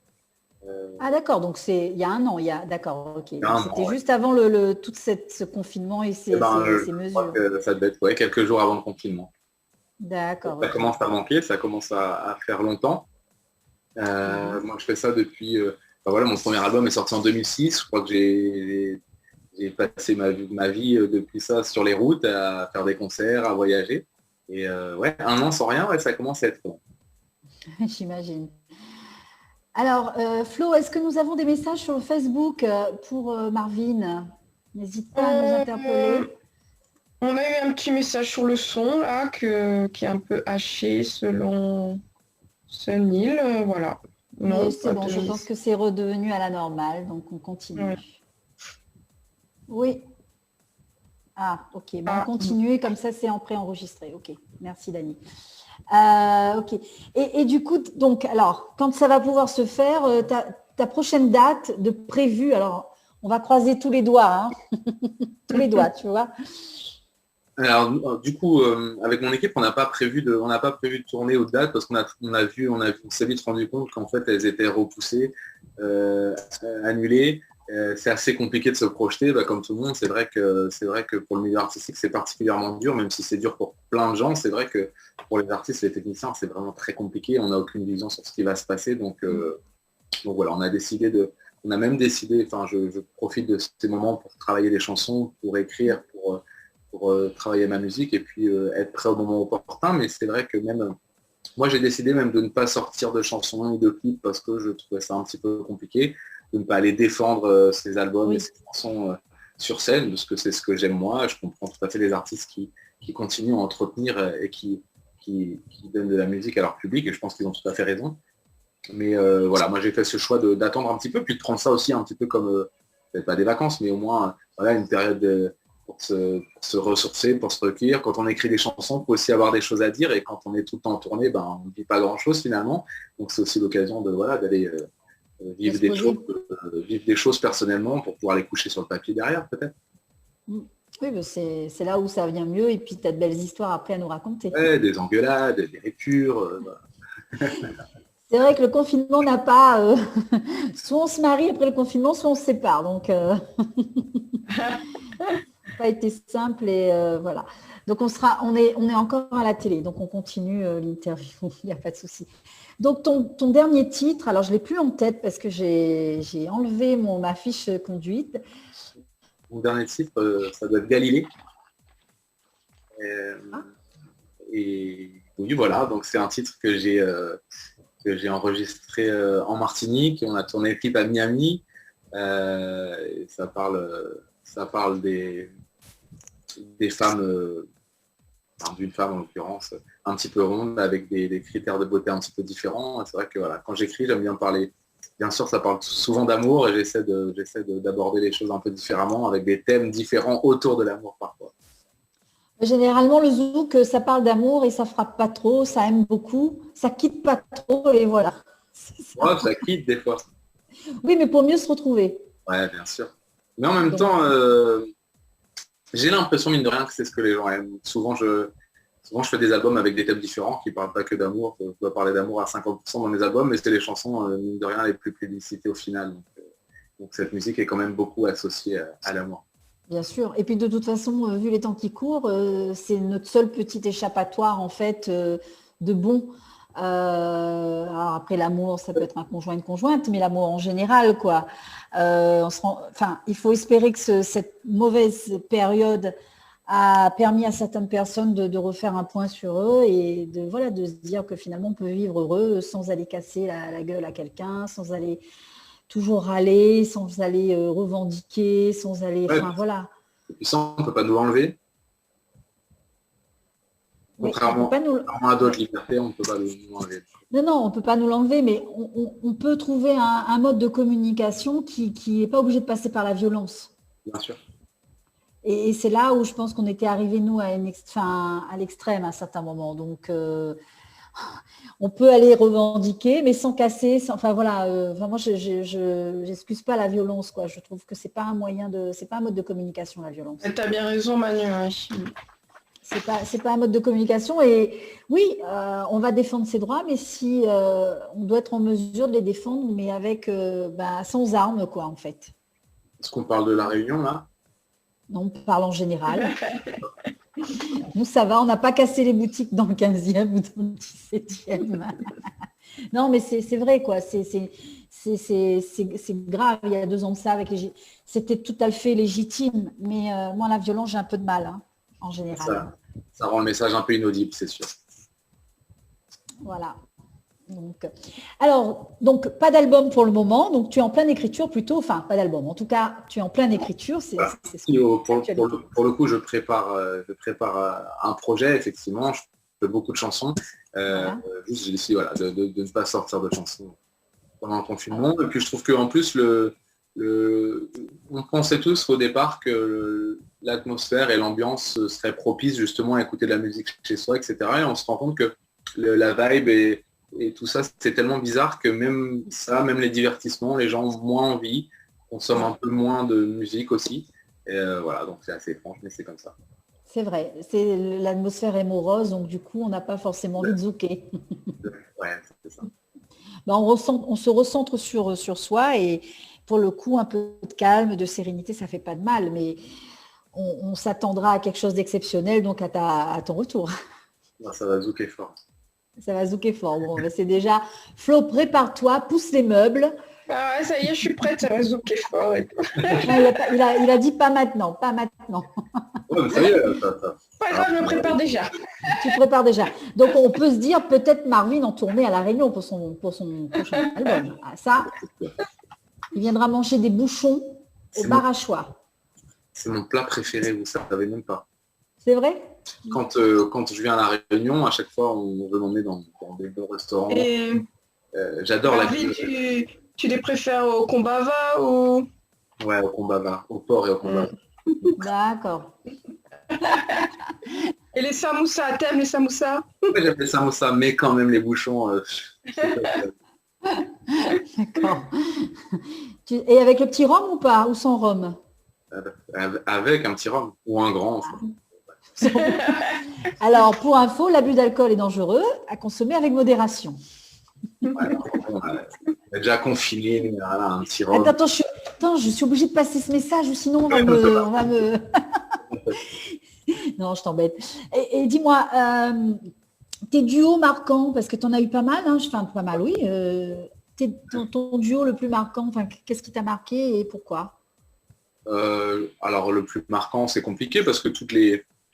Ah d'accord, donc c'est il y a 1 an, d'accord, ok. C'était juste avant tout ce confinement et ces mesures. Je crois que ça devait être quelques jours avant le confinement. D'accord. Ça commence à manquer, ça commence à faire longtemps. Moi je fais ça depuis. Mon premier album est sorti en 2006. Je crois que j'ai passé ma vie depuis ça sur les routes, à faire des concerts, à voyager. Et 1 an sans rien, ça commence à être long. J'imagine. Alors, Flo, est-ce que nous avons des messages sur le Facebook pour Marvin? N'hésite pas à nous interpeller. On a eu un petit message sur le son, là, qui est un peu haché selon Sunil. Voilà. Non, c'est bon, je pense que c'est redevenu à la normale, donc on continue. Ouais. Oui. Ah, ok. On continue, comme ça, c'est en préenregistré. Ok, merci, Dani. Ok. Et du coup, donc, alors, quand ça va pouvoir se faire, ta prochaine date de prévue, alors, on va croiser tous les doigts, hein. Tous les doigts, tu vois. Alors, du coup, avec mon équipe, on n'a pas prévu de tourner aux dates parce qu'on s'est vite rendu compte qu'en fait, elles étaient repoussées, annulées. C'est assez compliqué de se projeter, comme tout le monde. C'est vrai que pour le milieu artistique, c'est particulièrement dur, même si c'est dur pour plein de gens. C'est vrai que pour les artistes et les techniciens, c'est vraiment très compliqué. On n'a aucune vision sur ce qui va se passer. Donc Donc voilà, on a même décidé, enfin je profite de ces moments pour travailler des chansons, pour écrire, pour travailler ma musique et puis être prêt au moment opportun. Mais c'est vrai que même moi j'ai décidé même de ne pas sortir de chansons ou de clips parce que je trouvais ça un petit peu compliqué, de ne pas aller défendre ces albums et ces chansons sur scène, parce que c'est ce que j'aime moi. Je comprends tout à fait les artistes qui continuent à entretenir et qui donnent de la musique à leur public, et je pense qu'ils ont tout à fait raison. Mais voilà, moi j'ai fait ce choix d'attendre un petit peu, puis de prendre ça aussi un petit peu comme, peut-être pas des vacances, mais au moins voilà, une période pour se ressourcer, pour se recueillir. Quand on écrit des chansons, il faut aussi avoir des choses à dire, et quand on est tout le temps en tournée, on ne dit pas grand-chose finalement. Donc c'est aussi l'occasion d'aller vivre des choses personnellement pour pouvoir les coucher sur le papier derrière, peut-être. Oui, mais c'est là où ça vient mieux, et puis tu as de belles histoires après à nous raconter. Ouais, des engueulades, des ruptures. Voilà. C'est vrai que le confinement n'a pas... soit on se marie après le confinement, soit on se sépare. Donc, ça n'a pas été simple, et voilà. Donc, on est encore à la télé, donc on continue l'interview, il n'y a pas de souci. Donc, ton dernier titre, alors je ne l'ai plus en tête parce que j'ai enlevé ma fiche conduite. Mon dernier titre, ça doit être Galilée. Et oui, voilà, donc c'est un titre que j'ai enregistré en Martinique. On a tourné le clip à Miami. Ça parle des femmes, d'une femme en l'occurrence, un petit peu ronde, avec des critères de beauté un petit peu différents. C'est vrai que voilà, quand j'écris, j'aime bien parler. Bien sûr, ça parle souvent d'amour, et j'essaie d'aborder les choses un peu différemment, avec des thèmes différents autour de l'amour parfois. Généralement, le zouk, ça parle d'amour et ça frappe pas trop, ça aime beaucoup, ça quitte pas trop, et voilà. Ouais, ça quitte des fois. Oui, mais pour mieux se retrouver. Ouais, bien sûr. Mais en même temps, j'ai l'impression, mine de rien, que c'est ce que les gens aiment. Souvent, je fais des albums avec des thèmes différents qui ne parlent pas que d'amour. Je dois parler d'amour à 50% dans mes albums, mais c'est les chansons, mine de rien, les plus plébiscitées au final. Donc cette musique est quand même beaucoup associée à l'amour. Bien sûr. Et puis de toute façon, vu les temps qui courent, c'est notre seul petit échappatoire en fait de bon. Alors après l'amour, ça peut être un conjoint, une conjointe, mais l'amour en général, quoi. Il faut espérer que cette mauvaise période a permis à certaines personnes de refaire un point sur eux et de se dire que finalement on peut vivre heureux sans aller casser la gueule à quelqu'un, sans aller toujours râler, sans aller revendiquer, sans aller... Ouais. Enfin, voilà. Et puis ça, on ne peut pas nous l'enlever. Oui, Contrairement à d'autres libertés, on ne peut pas nous l'enlever. Non, on ne peut pas nous l'enlever, mais on peut trouver un mode de communication qui n'est pas obligé de passer par la violence. Bien sûr. Et c'est là où je pense qu'on était arrivés, nous, à l'extrême à un certain moment. Donc, on peut aller revendiquer, mais sans casser. Vraiment, je n'excuse pas la violence, quoi. Je trouve que c'est pas un mode de communication, la violence. Tu as bien raison, Manu. Oui. C'est pas un mode de communication. Et oui, on va défendre ses droits, mais si on doit être en mesure de les défendre, mais avec sans armes, quoi, en fait. Est-ce qu'on parle de la Réunion, là? Non, on parle en général. Nous, ça va, on n'a pas cassé les boutiques dans le 15e ou dans le 17e. Non, mais c'est vrai, quoi. C'est grave. Il y a 2 ans de ça, c'était tout à fait légitime. Mais moi, la violence, j'ai un peu de mal, en général. Ça rend le message un peu inaudible, c'est sûr. Voilà. Donc, pas d'album pour le moment. Donc, tu es en pleine écriture plutôt. Enfin, pas d'album. En tout cas, tu es en pleine écriture. Pour le coup, je prépare un projet, effectivement. Je fais beaucoup de chansons. Voilà. Juste, j'ai décidé de ne pas sortir de chansons pendant le confinement. Et puis, je trouve qu'en plus, on pensait tous au départ que l'atmosphère et l'ambiance seraient propices justement à écouter de la musique chez soi, etc. Et on se rend compte que la vibe et tout ça, c'est tellement bizarre que même les divertissements, les gens ont moins envie, consomment un peu moins de musique aussi. Et voilà, donc c'est assez étrange, mais c'est comme ça. C'est vrai, l'atmosphère est morose, donc du coup, on n'a pas forcément envie de zouker. Ouais, c'est ça. On se recentre sur soi et pour le coup, un peu de calme, de sérénité, ça fait pas de mal, mais on s'attendra à quelque chose d'exceptionnel, donc à ton retour. Ça va zouker fort. Ça va zouker fort. Bon, c'est déjà... Flo, prépare-toi, pousse les meubles, Ah ouais, ça y est, je suis prête, ça va zouker fort et tout. Non, il a dit pas maintenant, pas maintenant. Ouais, mais ça y est, Pas grave, je me prépare déjà. Tu te prépares déjà. Donc on peut se dire peut-être Marvin en tournée à La Réunion pour son prochain album. Ah, ça, il viendra manger des bouchons au bar à choix. c'est mon plat préféré, vous savez même pas. C'est vrai? Quand je viens à La Réunion, à chaque fois, on veut m'emmener dans des beaux restaurants. Et J'adore la Marvin, cuisine. tu les préfères au Kombava ou... Ouais, au Kombava, au port et au Kombava. D'accord. Et les samoussas, t'aimes les samoussas? Ouais, j'aime les samoussas, mais quand même les bouchons. D'accord. Et avec le petit rhum ou pas? Ou sans rhum? Avec un petit rhum ou un grand. Enfin. Alors, pour info, l'abus d'alcool est dangereux, à consommer avec modération. Ouais, on est déjà confiné, mais voilà, un petit rhum. Attends, je suis obligée de passer ce message ou sinon on va me... Non, je t'embête. Et dis-moi, tes duos marquants, parce que tu en as eu pas mal, hein, enfin pas mal, oui. Ton duo le plus marquant, enfin, qu'est-ce qui t'a marqué et pourquoi? Alors le plus marquant, c'est compliqué parce que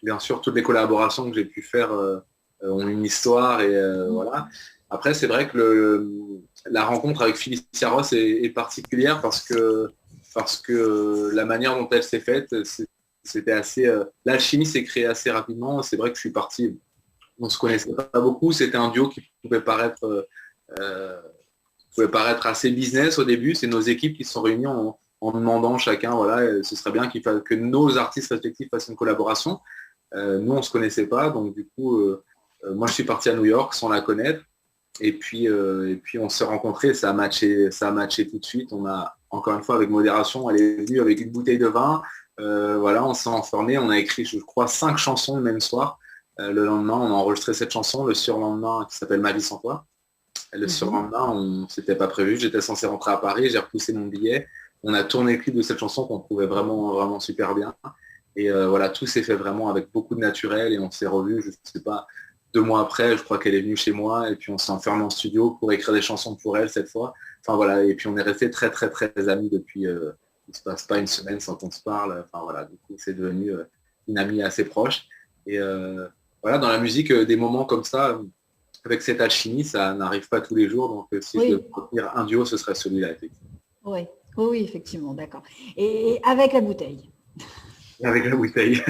bien sûr, toutes les collaborations que j'ai pu faire ont une histoire et voilà. Après, c'est vrai que la rencontre avec Felicia Ross est particulière parce que la manière dont elle s'est faite, c'était assez. L'alchimie s'est créée assez rapidement. C'est vrai que je suis parti. On se connaissait pas beaucoup. C'était un duo qui pouvait paraître assez business au début. C'est nos équipes qui se sont réunies en demandant chacun, voilà, ce serait bien que nos artistes respectifs fassent une collaboration. Nous, on se connaissait pas, donc du coup, moi, je suis parti à New York sans la connaître. Et puis on s'est rencontrés, ça a matché tout de suite. On a, encore une fois, avec modération, elle est venue avec une bouteille de vin. Voilà, on s'est enfermé, on a écrit, je crois, 5 chansons le même soir. Le lendemain, on a enregistré cette chanson. Le surlendemain, qui s'appelle Ma vie sans toi. Et le surlendemain, c'était pas prévu. J'étais censé rentrer à Paris, j'ai repoussé mon billet. On a tourné le clip de cette chanson qu'on trouvait vraiment, vraiment super bien. Et voilà, tout s'est fait vraiment avec beaucoup de naturel et on s'est revus, je sais pas, 2 mois après, je crois qu'elle est venue chez moi et puis on s'est enfermé en studio pour écrire des chansons pour elle cette fois. Enfin voilà, et puis on est resté très très très amis depuis, il ne se passe pas une semaine sans qu'on se parle. Enfin voilà, du coup c'est devenu une amie assez proche. Et voilà, dans la musique, des moments comme ça, avec cette alchimie, ça n'arrive pas tous les jours. Donc si je devais retenir un duo, ce serait celui-là, effectivement. Oui, oui, effectivement, d'accord. Et avec la bouteille? Avec la bouteille.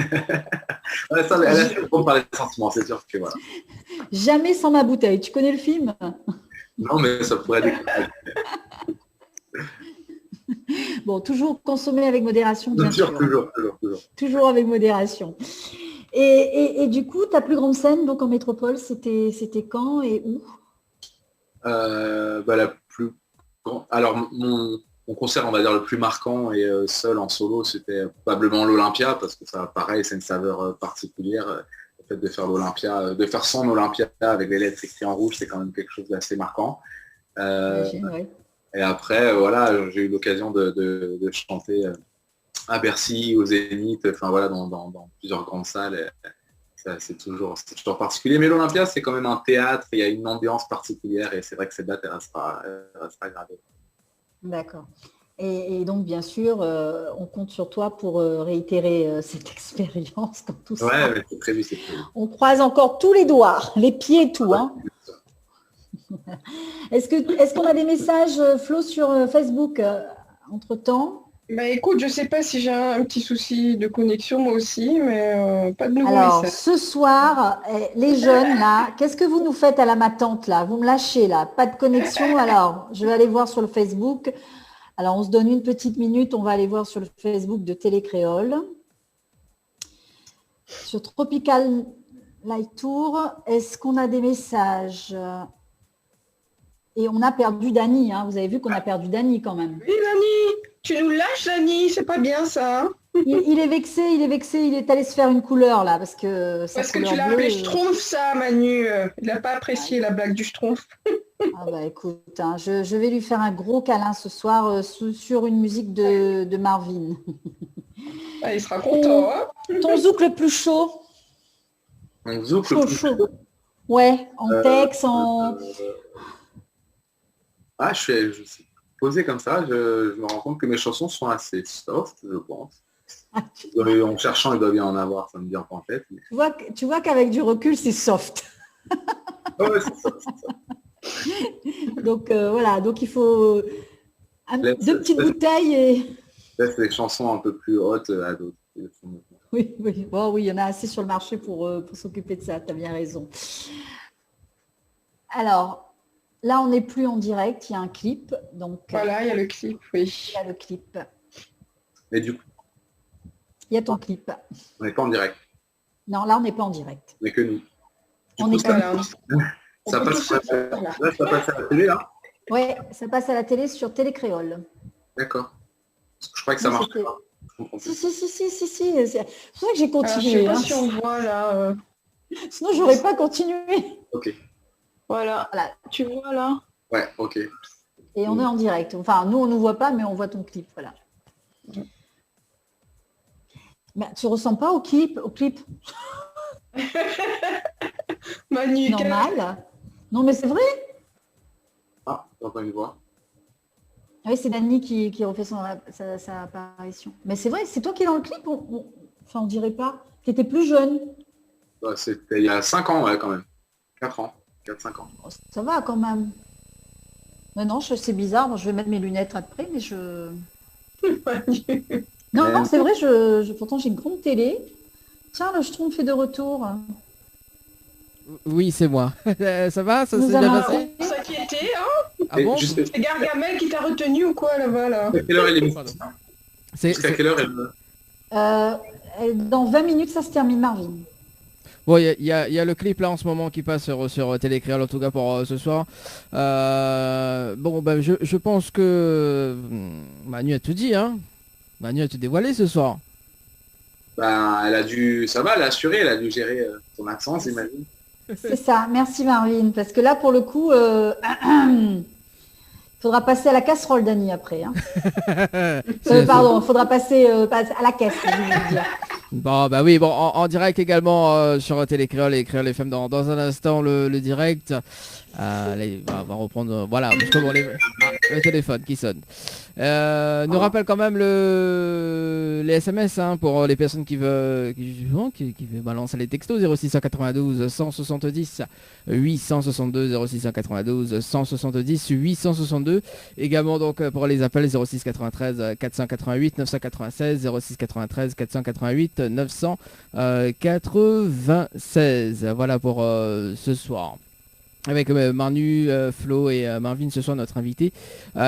Ouais, ça, elle a fait pour parler de sentiments, c'est sûr que voilà. Jamais sans ma bouteille. Tu connais le film? Non, mais ça pourrait être. Bon, toujours consommer avec modération, bien sûr. Toujours. Toujours avec modération. Et du coup, ta plus grande scène donc en métropole, c'était quand et où? La plus grande. Alors, mon concert, on va dire, le plus marquant et seul en solo, c'était probablement l'Olympia, parce que ça, pareil, c'est une saveur particulière. Le fait de faire l'Olympia, de faire son Olympia avec les lettres écrites en rouge, c'est quand même quelque chose d'assez marquant. Et après, voilà, j'ai eu l'occasion de chanter à Bercy, au Zénith, enfin voilà, dans plusieurs grandes salles. C'est toujours particulier. Mais l'Olympia, c'est quand même un théâtre, il y a une ambiance particulière et c'est vrai que cette date, elle restera gravée. D'accord. Et donc, bien sûr, on compte sur toi pour réitérer cette expérience quand tout ça. Ouais, mais c'est prévu. On croise encore tous les doigts, les pieds et tout. Hein. Est-ce qu'on a des messages, Flo, sur Facebook entre-temps? Bah écoute, je sais pas si j'ai un petit souci de connexion moi aussi, mais pas de nouveaux Alors, messages. ce soir, les jeunes, là, qu'est-ce que vous nous faites à la matante, là? Vous me lâchez, là. Pas de connexion, alors, je vais aller voir sur le Facebook. Alors, on se donne une petite minute, on va aller voir sur le Facebook de Télécréole. Sur Tropical Light Tour, est-ce qu'on a des messages? Et on a perdu Dany, hein. Vous avez vu qu'on a perdu Dany quand même. Oui, Dany, tu nous lâches, Dany, c'est pas bien ça. Hein. Il est vexé, il est allé se faire une couleur là, parce que tu l'as appelé Schtroumpf, ça, Manu. Il n'a pas apprécié la blague du Schtroumpf. Ah bah écoute, hein, je vais lui faire un gros câlin ce soir sur une musique de Marvin. Ah, il sera content. Hein. Ton zouk le plus chaud? Un zouk chaud, le plus chaud. Ouais, en texte, en... je sais. posé comme ça, je me rends compte que mes chansons sont assez soft, je pense. En cherchant, il doit bien en avoir, ça me vient pas en tête. Mais... Tu vois qu'avec du recul, c'est soft. Ouais, c'est ça. Donc voilà, donc il faut deux petites bouteilles et... Laisse les chansons un peu plus hautes à d'autres. Oui, bon, oui, il y en a assez sur le marché pour s'occuper de ça, tu as bien raison. Alors, là, on n'est plus en direct, il y a un clip. Donc, Voilà, il y a le clip, oui. il y a le clip. Mais du coup, Il y a ton clip. on n'est pas en direct, Non, là, on n'est pas en direct. mais que nous. Du On coup, est ça, Voilà. ça On peut passe, tous se faire, là. là, ça passe à la télé, là. Ouais, ça passe à la télé sur Télécréole. D'accord. Parce que je crois que ça Oui, marche c'était- pas. Je comprends plus. Si. C'est pour ça que j'ai Alors, je continué. sais pas hein. si on voit là. Sinon, j'aurais pas continué. Ok. Voilà. Voilà. Tu vois là? Ouais, ok. Et on est en direct. Enfin, nous, on ne nous voit pas, mais on voit ton clip. Voilà. Mais tu ressembles pas au clip Manu, normal. Non, mais c'est vrai. Ah, j'entends une voix. Ah oui, c'est Dani qui refait sa apparition. Mais c'est vrai, c'est toi qui es dans le clip. Enfin, on dirait pas. Tu étais plus jeune. Bah, c'était il y a 5 ans, ouais, quand même. 4 ans. 4-5 ans. Oh, ça va quand même. Mais non, c'est bizarre. Moi, je vais mettre mes lunettes après, mais je... Manu. Non, c'est vrai, pourtant j'ai une grande télé. Tiens, le Schtroumpf fait de retour. Oui, c'est moi. Ça va? Ça Nous s'est bien allons- passé? On s'inquiétait, hein? Ah Et bon? jusqu'à C'est Gargamel qui t'a retenu ou quoi là-bas là? quelle heure elle est Pardon. mise C'est- Jusqu'à quelle heure elle... Dans 20 minutes, ça se termine, Marvin. Bon, il y a le clip là en ce moment qui passe sur Télécréole, en tout cas pour ce soir. Bon, ben je pense que Manu a tout dit, hein. Manu a tout dévoilé ce soir. Ben, elle a dû... Ça va, elle a assuré, elle a dû gérer son accent, j'imagine. C'est ça, merci Marvin. Parce que là, pour le coup, il faudra passer à la casserole, Dani, après. Hein. Pardon, il faudra passer à la caisse, je veux dire. Bon, bah oui, bon, en direct également sur Télécréole et Créole FM dans un instant le direct. Allez, on va reprendre, voilà, justement le téléphone qui sonne. Nous rappelle quand même les SMS hein, pour les personnes qui veulent balancer les textos 0692 170 862 0692 170 862. Également donc pour les appels 06 93 488 996 06 93 488 996. Voilà pour ce soir. Avec Manu, Flo et Marvin ce soir notre invité.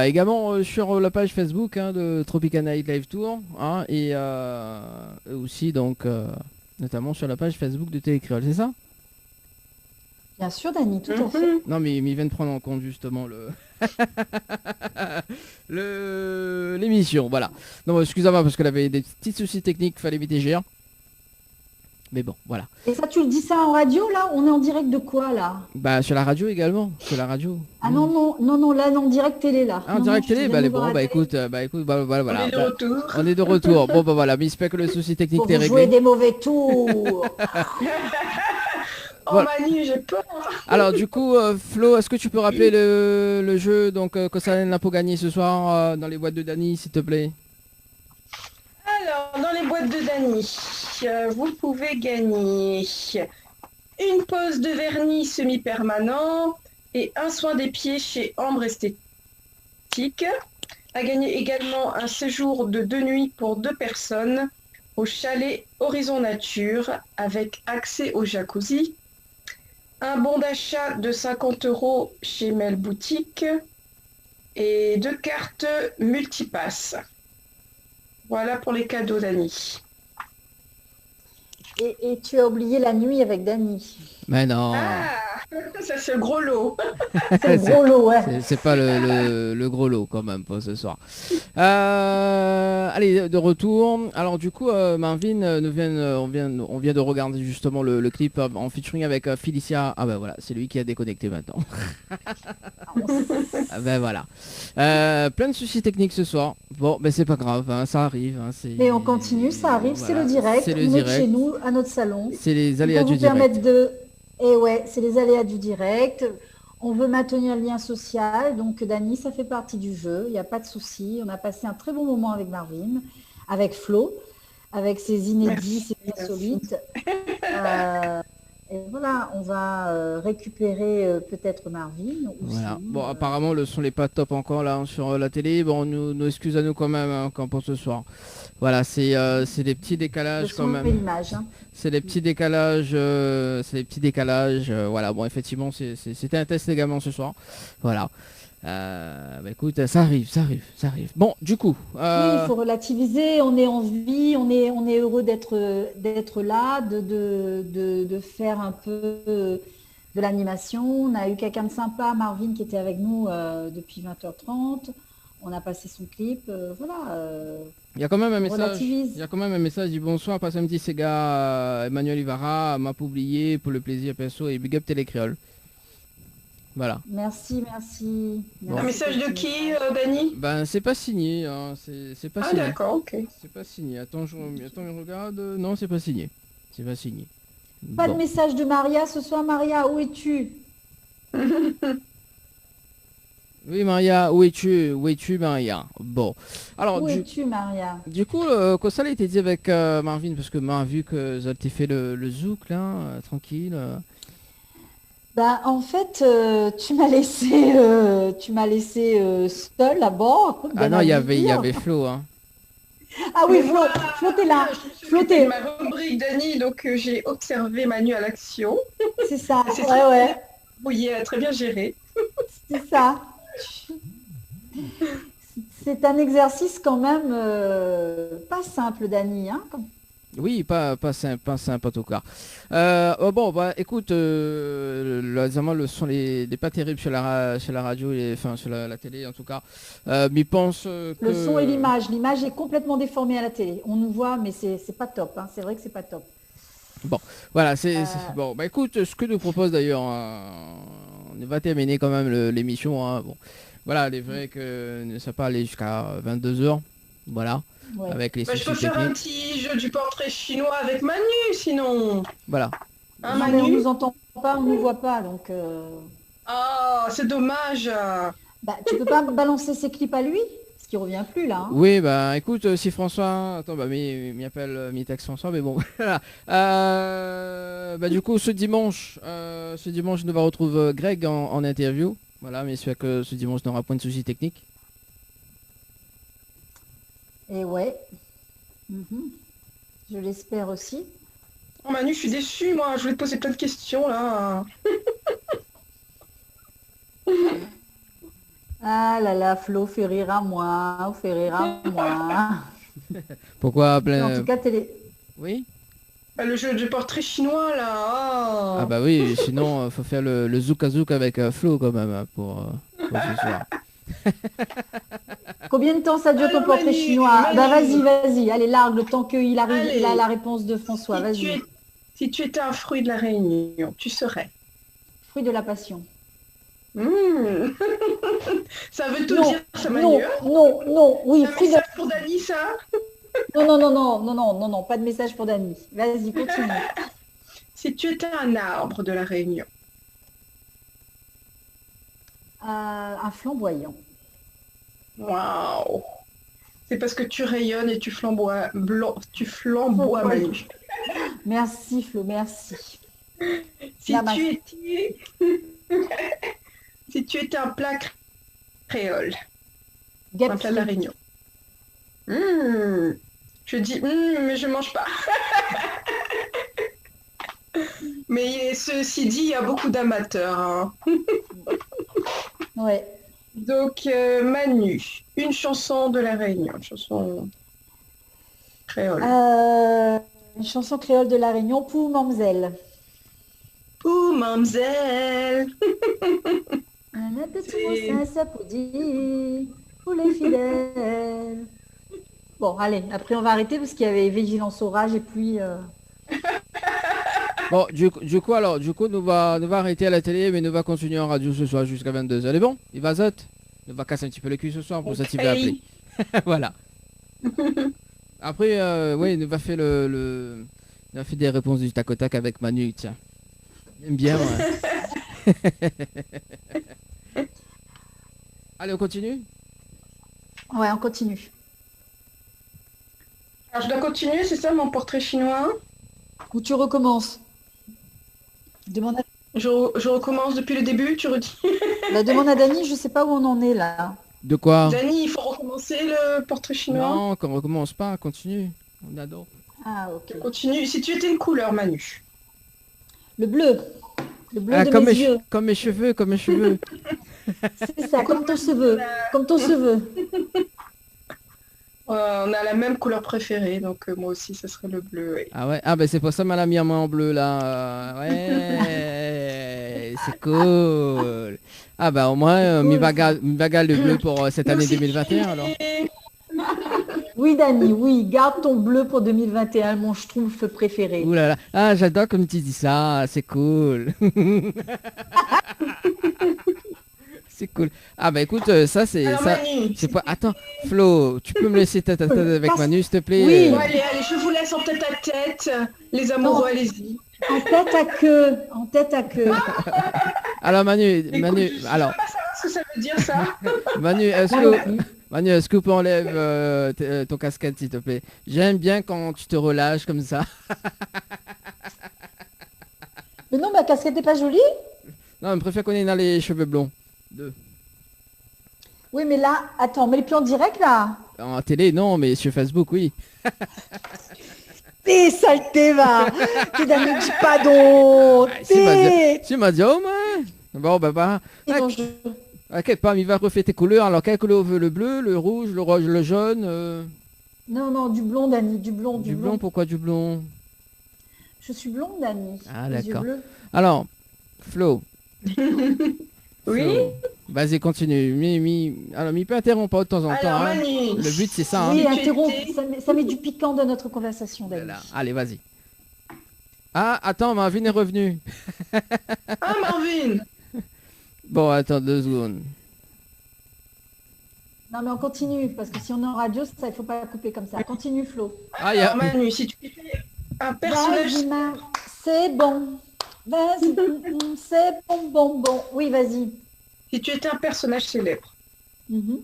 Également sur la page Facebook hein, de Tropica Night Live Tour hein, et aussi donc notamment sur la page Facebook de Télécréole, c'est ça? Bien sûr, Dani, tout à fait. Non mais ils viennent prendre en compte justement l'émission, voilà. Non excusez-moi parce qu'elle avait des petits soucis techniques, fallait éviter GR. Mais bon, voilà. Et ça, tu le dis ça en radio, là? On est en direct de quoi, là? Bah sur la radio également, sur la radio. Ah non, là, non, direct télé, là. Ah, en Non, direct non, je télé, te bah, donne bon, voir bah la écoute, voilà. On est de retour. On est de retour. Bon, bah voilà, mais j'espère que le souci télé. technique Pour est vous jouer réglé. des mauvais tours. Oh Voilà. Manu, j'ai peur. Alors, du coup, Flo, est-ce que tu peux rappeler le jeu donc que ça a pour gagner ce soir dans les boîtes de Dany, s'il te plaît? Alors, dans les boîtes de Dany, vous pouvez gagner une pose de vernis semi-permanent et un soin des pieds chez Ambre Esthétique. À gagner également un séjour de 2 nuits pour 2 personnes au chalet Horizon Nature avec accès au jacuzzi. Un bon d'achat de 50 € chez Mel Boutique et 2 cartes multipass. Voilà pour les cadeaux, Dany. Et tu as oublié la nuit avec Dani. Mais non, Ah, ça c'est le gros lot. C'est le gros lot, ouais. c'est pas le gros lot quand même pour ce soir. Allez, de retour. Alors du coup, Marvin, on vient de regarder justement le clip en featuring avec Felicia. Ah ben voilà, c'est lui qui a déconnecté maintenant. Ah ben voilà. Plein de soucis techniques ce soir. Bon, mais c'est pas grave, hein, ça arrive. Hein, Mais on continue, ça arrive, c'est Voilà, le direct. c'est le On est direct. chez nous, à notre salon. C'est les Pour aléas vous du direct. permettre de... Et ouais, c'est les aléas du direct. On veut maintenir le lien social, donc Dany, ça fait partie du jeu, il n'y a pas de souci. On a passé un très bon moment avec Marvin, avec Flo, avec ses inédits, ses insolites. Et voilà, on va récupérer peut-être Marvin. Voilà. Aussi. Bon, apparemment le son n'est pas top encore là sur la télé. Bon, nous excuse à nous quand même quand pour ce soir. Voilà, c'est des petits décalages quand même. L'image, hein. C'est des petits décalages, voilà, bon, effectivement, c'était un test également ce soir. Voilà. Bah, écoute, ça arrive. Bon, du coup. Oui, il faut relativiser. On est en vie, on est heureux d'être là, de faire un peu de l'animation. On a eu quelqu'un de sympa, Marvin, qui était avec nous depuis 20h30. On a passé son clip, voilà. Il y a quand même un message. Relativise. Il y a quand même un message. Dit bonsoir, passe un petit Sega, Emmanuel Ivara, m'a pas oublié pour le plaisir perso et big up Télécréole. Voilà. Merci. Un message de qui, Dany? Ben c'est pas signé, hein. C'est pas Ah signé. d'accord, ok. C'est pas signé. Attends, je regarde. Non, c'est pas signé. C'est pas signé. Pas Bon. de message de Maria ce soir. Maria, où es-tu? Oui, Maria, où es-tu, Maria? Bon. Alors, Où es-tu, Maria? du coup, quand ça a été dit avec Marvin, parce que Marvin a vu que ça t'ai fait le zouk là, tranquille. Bah, en fait, tu m'as laissé seule à bord. Ah bien non, il y à dire. avait Flo, hein. Ah oui, Flo, t'es là. Flo, C'était t'es... ma rubrique Dany, donc j'ai observé Manu à l'action. C'est ça, C'est ouais, Oui, très bien géré. c'est ça. C'est un exercice quand même pas simple, Dany, hein. Oui, pas simple en tout cas. Bon, bah écoute, évidemment, le son n'est pas terrible sur la radio, enfin sur la télé en tout cas. Mais pense que... Le son et l'image. L'image est complètement déformée à la télé. On nous voit, mais c'est pas top, hein. C'est vrai que c'est pas top. Voilà, bon. Bah écoute, ce que nous propose d'ailleurs, on va terminer quand même l'émission. Hein. Bon, voilà, il est vrai que ça peut aller jusqu'à 22h. Voilà. Ouais. Avec les Bah, je peux soucis faire un techniques. petit jeu du portrait chinois avec Manu, sinon. Voilà. Hein, Non, mais on Manu? nous entend pas, on nous voit pas, donc... Ah, c'est dommage. Bah, tu peux pas balancer ses clips à lui? Parce qu'il revient plus, là, hein. Oui, bah écoute, si François... Attends, bah m'y appelle, m'y texte François, mais bon. Voilà. Bah du coup, ce dimanche, nous va retrouver Greg en interview. Voilà, mais j'espère que ce dimanche n'aura point de soucis techniques. Et ouais. Mhm. Je l'espère aussi. Oh, Manu, je suis déçue, moi. Je voulais te poser plein de questions, là. Ah là là, Flo fait rire à moi, fait rire à moi. Pourquoi En tout cas, télé... Oui. Le jeu du portrait chinois, là. Ah. Ah bah oui, sinon faut faire le zouk à zouk avec Flo quand même hein, pour ce soir. Combien de temps ça dure ton Alors, portrait Manu, chinois? Manu. Bah vas-y, allez, largue le temps qu'il arrive, Allez. il a la réponse de François, vas-y. Si tu étais un fruit de la Réunion, tu serais. Fruit de la passion. Mmh. Ça veut tout Non, dire, ça, Manu. non, oui, Un fruit de... message pour Dany, ça? Non, pas de message pour Dany. Vas-y, continue. Si tu étais un arbre de la Réunion. Un flamboyant. Waouh. C'est parce que tu rayonnes et tu flamboies, flamboies, Manu. Merci Flo, merci. Si Namaste. tu étais... si tu étais un plat créole, un plat de la Réunion. Je dis mais je mange pas. Mais ceci dit, il y a beaucoup d'amateurs. Hein. Ouais. Donc Manu, une chanson de la Réunion, une chanson créole. Une chanson créole de la Réunion pour Mamzelle. Pour Mamzelle. Un petit C'est- mot ça pour dire pour les fidèles. Bon, allez, après on va arrêter parce qu'il y avait Vigilance Orage et puis... Bon, du coup, nous va arrêter à la télé, mais nous va continuer en radio ce soir jusqu'à 22h. Elle est bon? Il va zot? Nous va casser un petit peu le cul ce soir pour ça qu'il va appeler. Voilà. Après, oui, nous va faire nous va faire des réponses du tac au tac avec Manu, tiens. J'aime bien, ouais. Allez, on continue. Ouais, on continue. Alors, je dois continuer, c'est ça mon portrait chinois? Ou tu recommences. Demande à... Je recommence depuis le début, tu redis? La demande à Dany, je sais pas où on en est là. De quoi? Dany, il faut recommencer le portrait chinois? Non, qu'on recommence pas, continue. On adore. Ah, ok. Continue. Si tu étais une couleur, Manu. Le bleu. Le bleu Ah, de comme mes mes, yeux. comme mes cheveux, comme mes cheveux. C'est ça, comme ton cheveu. Comme ton cheveu. On a la même couleur préférée, donc moi aussi, ce serait le bleu. Ouais. Ah ouais, ah ben c'est pour ça qu'elle a mis en main en bleu là. Ouais, c'est cool. Ah bah au moins, mi bagarre le bleu pour cette année Donc, si 2021 tu alors. es- Oui, Dany, oui. Garde ton bleu pour 2021, mon schtroumpf préféré. Ouh là là. Ah j'adore comme tu dis ça, c'est cool. C'est cool. Ah bah écoute, ça c'est Alors, ça. Manu, C'est pas. Attends, Flo, tu peux me laisser tête à tête avec Manu s'il te plaît. Oui. bon, allez, je vous laisse en tête à tête. Les amoureux, Non. allez-y. En tête à queue. En tête à queue. Alors Manu, Écoute, je sais alors pas ce que ça veut dire, ça. Manu, est-ce que tu enlèves ton casquette s'il te plaît? J'aime bien quand tu te relâches comme ça. Mais non, ma casquette n'est pas jolie. Non, je préfère qu'on ait dans les cheveux blonds. Deux. Oui, mais là, attends, mais les plus en direct là. En télé, non, mais sur Facebook, oui. T'es saleté, va. T'es Dany, dis pas donc. T'es. Tu m'as dit, oh, mais... Bon, bah, Et donc, t'inquiète pas, il va refaire tes couleurs. Alors, quelle couleur veut le bleu, le rouge, le jaune Non, non, du blond, Dany, du blond, Du blond, pourquoi du blond? Je suis blonde, Dany. Ah, Les yeux d'accord. bleus. Alors, Flo. Oui. Flo. Vas-y, continue. Alors, il peut interrompre pas de temps en temps. Alors, hein. Manu. Le but, c'est ça. Oui, Hein. tu interromps. étais- Ça met du piquant dans notre conversation, Dany. Voilà. Allez, vas-y. Ah, attends, Marvin est revenu. Ah, Marvin. Bon, attends 2 secondes. Non, mais on continue, parce que si on est en radio, ça, il faut pas couper comme ça. Continue, Flo. Ah, il y a... Alors, Manu, si tu étais un personnage... Vas-y, c'est bon. Vas-y, c'est bon. Oui, vas-y. Si tu étais un personnage célèbre, Mhm.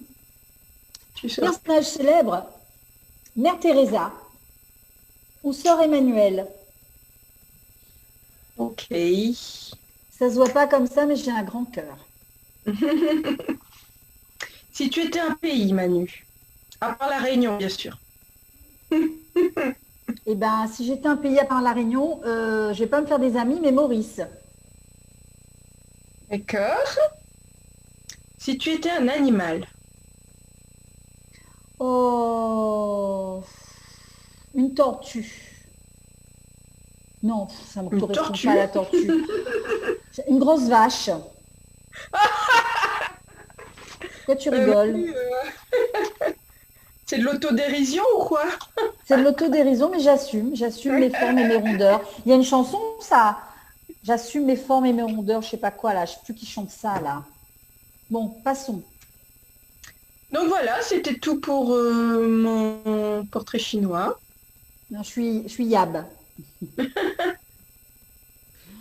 tu serais... Personnage célèbre, Mère Teresa ou Sœur Emmanuel. Ok. Ça se voit pas comme ça, mais j'ai un grand cœur. Si tu étais un pays, Manu, à part la Réunion, bien sûr. Eh ben, si j'étais un pays à part la Réunion, je vais pas me faire des amis, mais Maurice. D'accord. Si tu étais un animal, Oh, une tortue. Non, ça ne Une correspond tortue pas à la tortue. Une grosse vache. Pourquoi tu rigoles? Manu, c'est de l'autodérision ou quoi? C'est de l'autodérision, mais j'assume mes formes et mes rondeurs. Il y a une chanson, ça. J'assume mes formes et mes rondeurs, je sais pas quoi là, je sais plus qui chante ça là. Bon, passons. Donc voilà, c'était tout pour mon portrait chinois. Non, je suis Yab.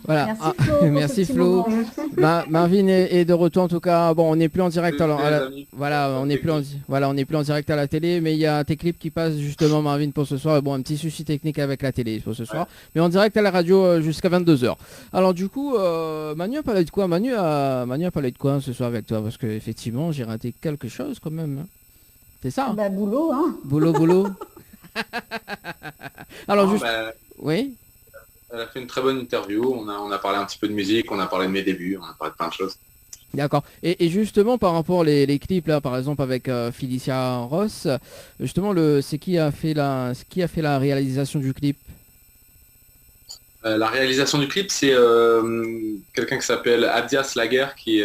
Voilà. Merci Ah, Flo. pour merci, ce petit Flo. moment. Marvin est de retour en tout cas. Bon, on n'est plus en direct. Alors, Les amis. voilà, on n'est plus en direct à la télé, mais il y a tes clips qui passent justement, Marvin, pour ce soir. Bon, un petit souci technique avec la télé pour ce soir, mais en direct à la radio jusqu'à 22h. Alors du coup, Manu a parlé de quoi? Manu a parlé de quoi ce soir avec toi? Parce que effectivement, j'ai raté quelque chose quand même. Hein. C'est ça? Bah, boulot, hein. Boulot. Alors Non, juste, bah, oui. elle a fait une très bonne interview. On a parlé un petit peu de musique, on a parlé de mes débuts, on a parlé de plein de choses. D'accord. Et justement par rapport les clips là, par exemple avec Felicia Ross, justement c'est qui a fait la réalisation du clip? La réalisation du clip, c'est quelqu'un qui s'appelle Abdias Laguerre qui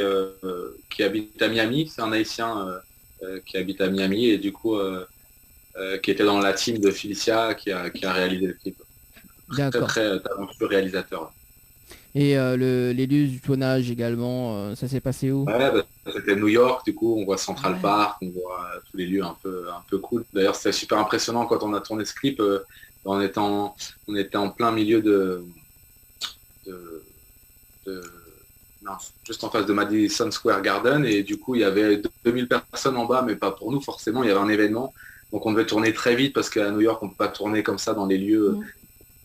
habite à Miami. C'est un Haïtien qui habite à Miami et du coup qui était dans la team de Felicia qui a réalisé le clip. Très D'accord. très talentueux réalisateur. Et les lieux du tournage également, ça s'est passé où? Ouais, bah, c'était New York, du coup on voit Central Ouais. Park, on voit tous les lieux un peu cool. D'ailleurs c'était super impressionnant quand on a tourné ce clip, on était en plein milieu de mince, juste en face de Madison Square Garden, et du coup il y avait 2000 personnes en bas, mais pas pour nous forcément, il y avait un événement, donc on devait tourner très vite parce qu'à New York on peut pas tourner comme ça dans les lieux.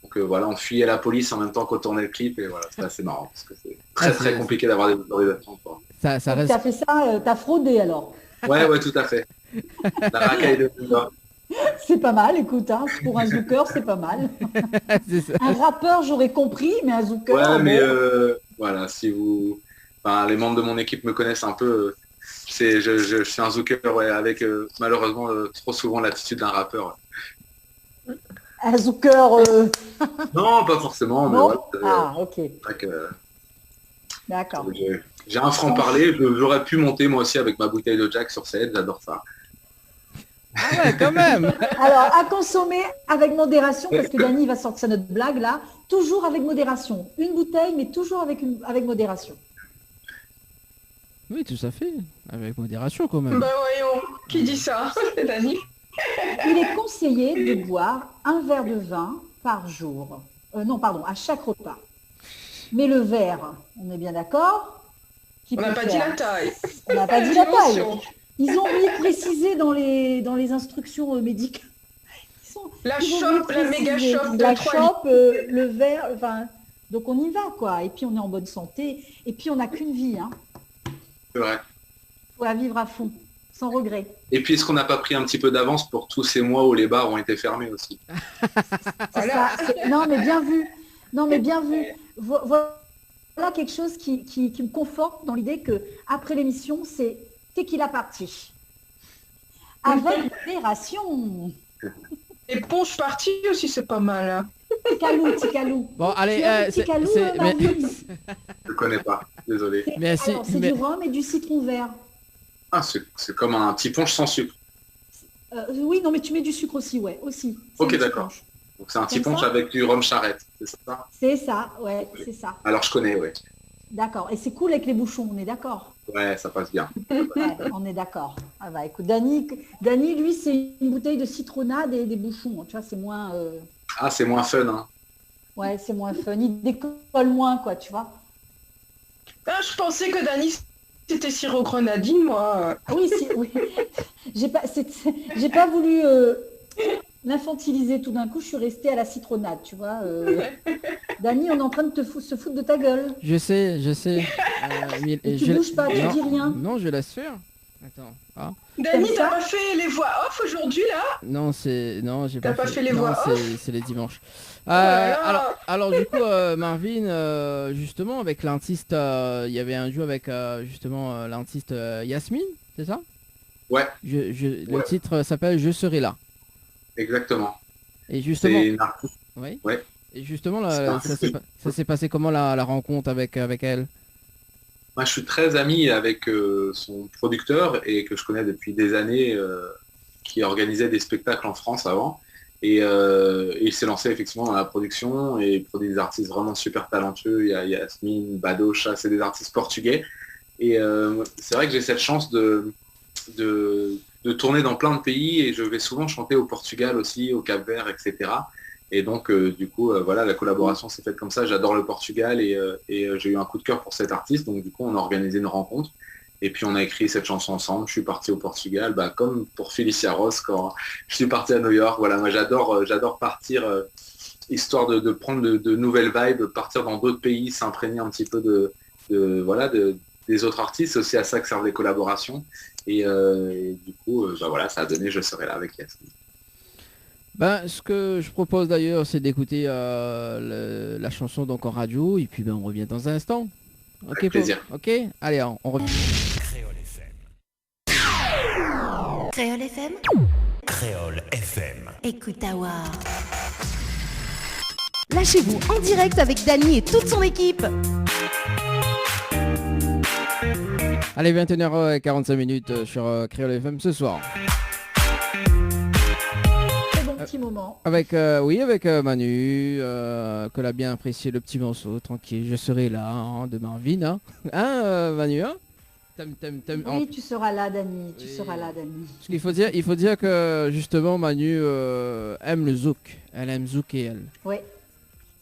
Donc voilà, on fuyait la police en même temps qu'on tournait le clip, et voilà, c'était assez marrant parce que c'est très compliqué d'avoir des autorisations. Ça Donc, reste... t'as fait ça, t'as fraudé alors. Ouais, tout à fait. La racaille de New York. C'est pas mal, écoute, hein, pour un zooker, c'est pas mal. c'est ça. Un rappeur, j'aurais compris, mais un zooker... Ouais, mais bon. voilà, si vous... Enfin, les membres de mon équipe me connaissent un peu. Je suis un zooker, ouais, avec malheureusement trop souvent l'attitude d'un rappeur. Un zooker... Non, pas forcément, mais non voilà, Ah, ok, c'est vrai que d'accord. j'ai un franc-parler. J'aurais pu monter moi aussi avec ma bouteille de Jack sur scène, j'adore ça. Ah ouais, quand même. Alors, à consommer avec modération, parce que Dany va sortir notre blague là, toujours avec modération. Une bouteille, mais toujours avec modération. Oui, tout à fait. Avec modération quand même. Bah voyons, qui dit ça? C'est Dany. Il est conseillé de boire un verre de vin par jour. Non, pardon, à chaque repas. Mais le verre, on est bien d'accord? On n'a pas dit la taille. On n'a pas dit la taille. Dimension. Ils ont oublié de préciser dans les instructions médicales. La Ils ont chope, oublié de la méga préciser. chope de La 3 litres. chope, le verre, enfin, donc on y va quoi. Et puis on est en bonne santé. Et puis on n'a qu'une vie, hein. C'est vrai. Faut la vivre à fond, sans regret. Et puis est-ce qu'on n'a pas pris un petit peu d'avance pour tous ces mois où les bars ont été fermés aussi? C'est ça. Non mais bien vu. Non mais bien vu. Voilà quelque chose qui me conforte dans l'idée que après l'émission, c'est tequila party. Avec modération. Éponge partie aussi, c'est pas mal. Hein. Ticalou. Bon, allez, Tu as un ticalou, Marvin? Je connais pas, désolé. Merci. Alors, c'est du rhum et du citron vert. Ah, c'est comme un petit punch sans sucre. Oui, non, mais tu mets du sucre aussi, ouais, aussi. C'est Ok, un petit d'accord. punch. Donc c'est un petit Comme punch ça avec du rhum charrette, c'est ça? C'est ça, ouais, c'est ça. Alors je connais, ouais. D'accord. Et c'est cool avec les bouchons, on est d'accord? Ouais, ça passe bien. Ouais, on est d'accord. Ah bah écoute, Dany, lui, c'est une bouteille de citronnade et des bouchons. Tu vois, c'est moins... Ah, c'est moins fun, hein. Ouais, c'est moins fun. Il décolle moins, quoi, tu vois. Ah, je pensais que Dany, c'était sirop grenadine, moi. Ah oui, oui. J'ai pas voulu l'infantiliser tout d'un coup. Je suis restée à la citronnade, tu vois. Dany, on est en train de se foutre de ta gueule. Je sais. Mais Tu bouges pas, tu dis rien. Non, je laisse faire. Attends. Ah. Dany, Comme t'as ça pas fait les voix off aujourd'hui, là? Non, j'ai T'as pas fait les non, voix off c'est les dimanches. là là. Alors du coup, Marvin, justement, avec l'artiste, il y avait un duo avec justement l'artiste Yasmine, c'est ça? Ouais, Le titre s'appelle Je serai là. exactement. Et justement, C'est une artiste. oui. Ouais. Et justement, C'est là, artistique. ça s'est passé comment la rencontre avec elle? Moi, je suis très ami avec son producteur et que je connais depuis des années, qui organisait des spectacles en France avant. Et il s'est lancé effectivement dans la production et il produit des artistes vraiment super talentueux. Il y a Yasmine, Badocha, c'est des artistes portugais. Et c'est vrai que j'ai cette chance de tourner dans plein de pays et je vais souvent chanter au Portugal aussi, au Cap-Vert, etc. Et donc, du coup, voilà, la collaboration s'est faite comme ça. J'adore le Portugal et j'ai eu un coup de cœur pour cet artiste. Donc, du coup, on a organisé une rencontre. Et puis, on a écrit cette chanson ensemble. Je suis parti au Portugal, comme pour Felicia Ross quand je suis parti à New York. Voilà, moi, j'adore partir, histoire de prendre de nouvelles vibes, partir dans d'autres pays, s'imprégner un petit peu des autres artistes. C'est aussi à ça que servent les collaborations. Et du coup, voilà, ça a donné Je serai là avec Yasmine. Ce que je propose d'ailleurs, c'est d'écouter la chanson donc en radio et puis on revient dans un instant. Ok, Avec plaisir. Ok, allez, on revient. Créole FM. Créole FM. Écoute Awa. Lâchez-vous en direct avec Dany et toute son équipe. Allez, 21h45 sur Créole FM ce soir. Petit moment. Avec Manu, que l'a bien apprécié le petit morceau, tranquille, je serai là, hein, de Marvin, hein, Manu, hein. Oui, tu seras là, Dany, tu Oui. seras là, Dany. Parce qu'il faut dire que justement Manu aime le zouk, elle aime zouker elle. Oui,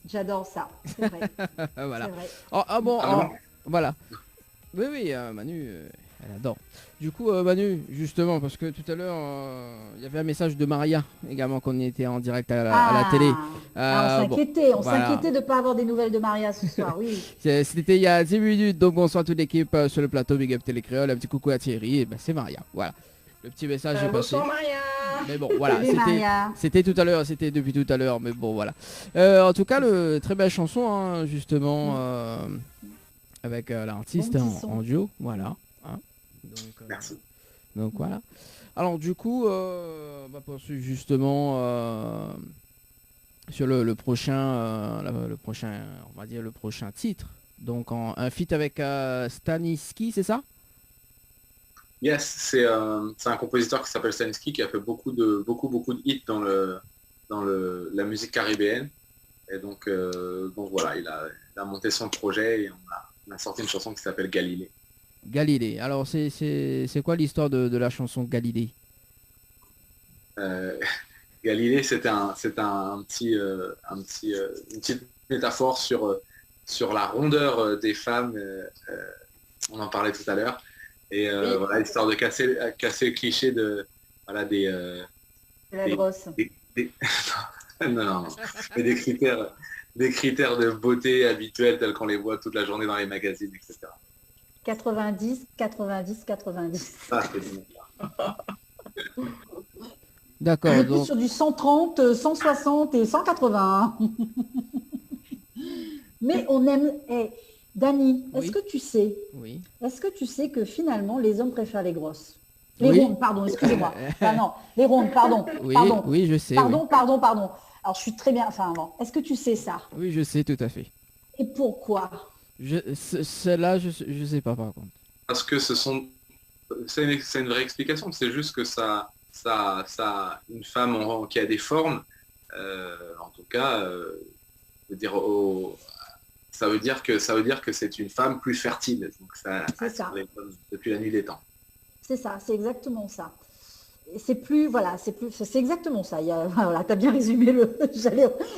j'adore ça, c'est vrai. Voilà. C'est vrai. Bon, Ah Voilà. Oui, oui, Manu, elle adore. Du coup, Manu, justement, parce que tout à l'heure, il y avait un message de Maria également qu'on était en direct à la télé. On Bon, s'inquiétait, voilà. s'inquiétait de ne pas avoir des nouvelles de Maria ce soir, oui. C'était il y a 10 minutes, donc bonsoir à toute l'équipe sur le plateau Big Up Télé Créole, un petit coucou à Thierry, et ben c'est Maria, voilà. Le petit message est passé. Bonsoir Maria. Mais bon, voilà, Salut, Maria. c'était tout à l'heure, c'était depuis tout à l'heure, mais bon, voilà. En tout cas, très belle chanson, hein, justement, avec l'artiste Bon petit son. en duo, voilà. Hein. Donc, Merci. donc voilà. Alors du coup, on va poursuivre justement sur le prochain, on va dire le prochain titre. Donc un feat avec Staniski, c'est ça? Yes, c'est un compositeur qui s'appelle Staniski qui a fait beaucoup de hits dans la musique caribéenne. Et donc voilà, il a monté son projet et on a sorti une chanson qui s'appelle Galilée. Galilée. Alors c'est quoi l'histoire de la chanson Galilée? Galilée, c'est une petite métaphore sur la rondeur des femmes. On en parlait tout à l'heure. Et Oui. voilà, histoire de casser le cliché de voilà C'est la grosse. non. Mais des critères de beauté habituels tels qu'on les voit toute la journée dans les magazines, etc. 90, 90, 90. Ça, c'est bien. D'accord. Plus Donc sur du 130, 160 et 180. Mais on aime... Dani, Oui. est-ce que tu sais que finalement les hommes préfèrent les grosses? Les Oui. rondes, pardon, excusez-moi. Ah non, les rondes, pardon. Oui, Pardon. oui, je sais. Pardon. Alors je suis très bien, enfin bon. Est-ce que tu sais ça? Oui, je sais tout à fait. Et pourquoi? Celle-là, je sais pas par contre. Parce que c'est une vraie explication. C'est juste que ça une femme qui a des formes, en tout cas, veut dire ça veut dire que c'est une femme plus fertile. Donc ça C'est ça. attire les hommes depuis la nuit des temps. C'est ça, c'est exactement ça. Et c'est exactement ça. Voilà, t'as bien résumé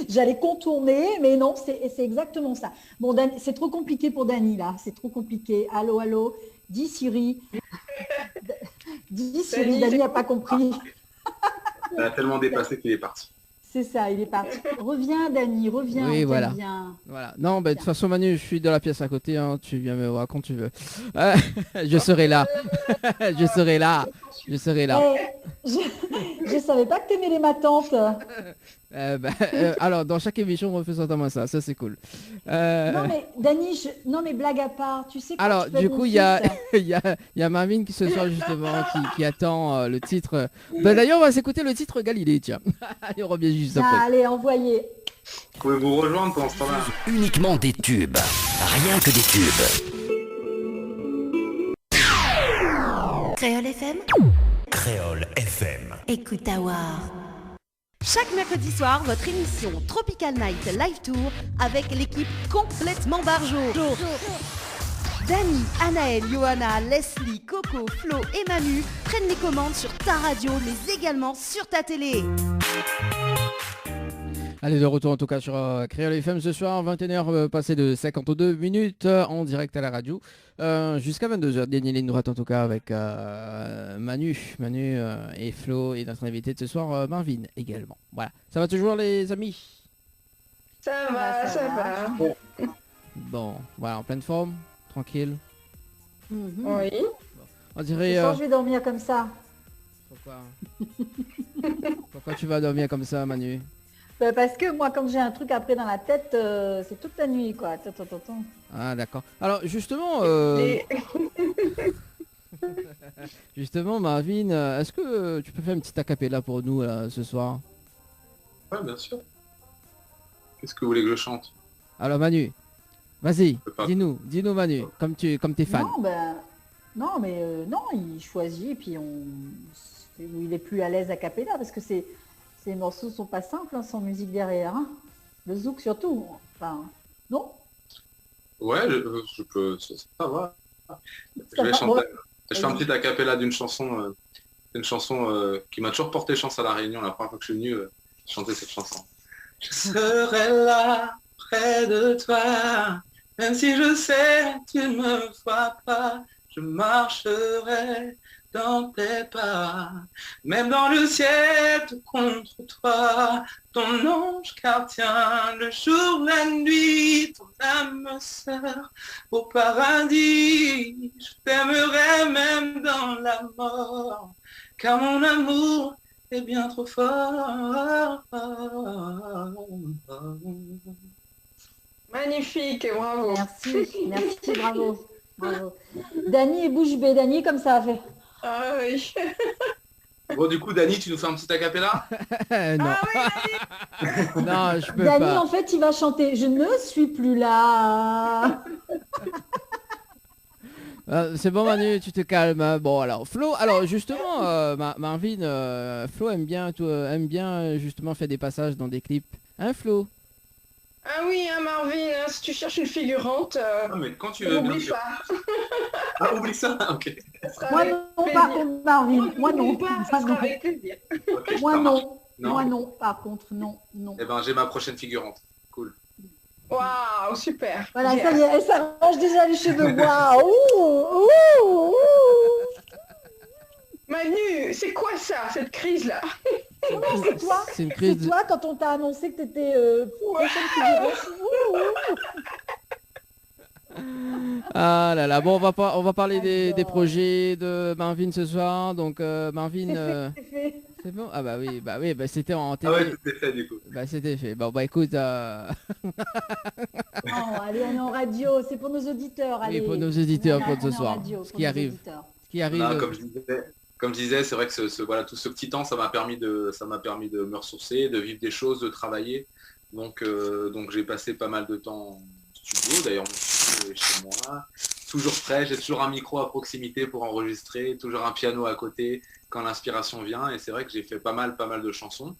j'allais contourner, mais non, c'est exactement ça. Bon, c'est trop compliqué pour Dani, là. C'est trop compliqué. Allô, dis Siri. Dis Siri, Dani n'a pas compris. Elle a tellement dépassé qu'il est parti. C'est ça, il est parti. Reviens, Dani, reviens. Oui, on t'aime voilà. bien. Voilà. Non, bah, de toute façon, Manu, je suis dans la pièce à côté. Hein. Tu viens me voir quand tu veux. Je serai là. Je serai là. Je savais pas que t'aimais les matantes. Alors, dans chaque émission, on refait certainement ça. Ça, c'est cool. Non, mais Dani, non, mais blague à part, tu sais quoi Alors, tu fais du mon coup, il y a, fils il y a Marvin qui ce soir, justement, qui attend le titre. D'ailleurs, on va s'écouter le titre Galilée, tiens. Allez, on revient juste après. Allez, envoyez. Vous pouvez vous rejoindre pendant ce temps-là. Uniquement des tubes. Rien que des tubes. Créole FM, Créole FM. écoute Awar. Chaque mercredi soir, votre émission Tropical Night Live Tour avec l'équipe complètement barjo. Dani, Anaël, Johanna, Leslie, Coco, Flo et Manu prennent les commandes sur ta radio, mais également sur ta télé. Allez, de retour en tout cas sur Créole FM ce soir, 21h passé de 52 minutes en direct à la radio. Jusqu'à 22h, dernière ligne droite en tout cas avec Manu et Flo et notre invité de ce soir, Marvin également. Voilà, ça va toujours les amis? Ça va. Bon, voilà, en pleine forme, tranquille. Mhm. Oui. On Ce dirait... soir, je vais dormir comme ça. Pourquoi tu vas dormir comme ça, Manu? Parce que moi, quand j'ai un truc après dans la tête, c'est toute la nuit, quoi. Attends. Ah, d'accord. Alors, justement... Justement, Marvin, est-ce que tu peux faire une petite acapella pour nous ce soir? Ouais, bien sûr. Qu'est-ce que vous voulez que je chante? Alors Manu, vas-y, peux pas. dis-nous Manu, comme t'es fan. Non, non, il choisit et puis il est plus à l'aise à cappella parce que ces morceaux sont pas simples, hein, sans musique derrière. Hein. Le zouk surtout. Enfin, non? Ouais, je peux. Ça va. Ça va, bon. Je fais un petit acapella d'une chanson, qui m'a toujours porté chance à La Réunion. La première fois que je suis venu chanter cette chanson. Je serai là près de toi Même si je sais, tu ne me vois pas, je marcherai dans tes pas. Même dans le ciel, tout contre toi, ton ange gardien, le jour, la nuit, ton âme sœur, au paradis, je t'aimerai même dans la mort, car mon amour est bien trop fort. Magnifique, bravo. Merci, bravo. Bravo. Dany est bouche bée, Dany comme ça a fait. Ah oui. Bon, du coup, Dany, tu nous fais un petit acapella? Non. Non, je peux Dany, pas. en fait, il va chanter « Je ne suis plus là ». C'est bon Manu, tu te calmes. Hein. Bon alors Flo, alors justement Marvin, Flo aime bien justement faire des passages dans des clips. Hein Flo? Ah oui, hein, Marvin, hein, si tu cherches une figurante, Ah, mais quand tu veux, bien n'oublie sûr. pas. Ah, oublie ça, ok. Ça sera Moi avec non, plaisir. par contre, Marvin. Moi non. N'oublie pas, ça Moi sera non. avec plaisir. Ok, Moi ça marche. non. Non. Moi non, par contre, non. Eh ben, j'ai ma prochaine figurante. Cool. Waouh, super. Voilà, Yes. ça y est, elle s'arrange déjà les cheveux. Waouh, ouh, ouh, ouh. Manu, c'est quoi ça, cette crise-là? Non, c'est toi. C'est une crise. C'est toi quand on t'a annoncé que t'étais prochaine figurante. Ouh, ouh. Ah là là, bon on va parler des J'adore. projets de Marvin ce soir. Donc Marvin, C'est fait. c'est bon? Ah bah oui, bah c'était en Ah télé. ouais, tout est fait, du coup. Bah c'était fait. Bon bah écoute, Non, allez, on est en radio, c'est pour nos auditeurs. oui, Allez. pour nos auditeurs On est pour ce en soir. radio, Ce pour qui nos arrive. auditeurs. Ce qui arrive. Non, comme je disais, c'est vrai que voilà, tout ce petit temps, ça m'a permis de me ressourcer, de vivre des choses, de travailler. Donc j'ai passé pas mal de temps en studio. D'ailleurs, mon studio est chez moi. Toujours prêt, j'ai toujours un micro à proximité pour enregistrer, toujours un piano à côté quand l'inspiration vient. Et c'est vrai que j'ai fait pas mal de chansons.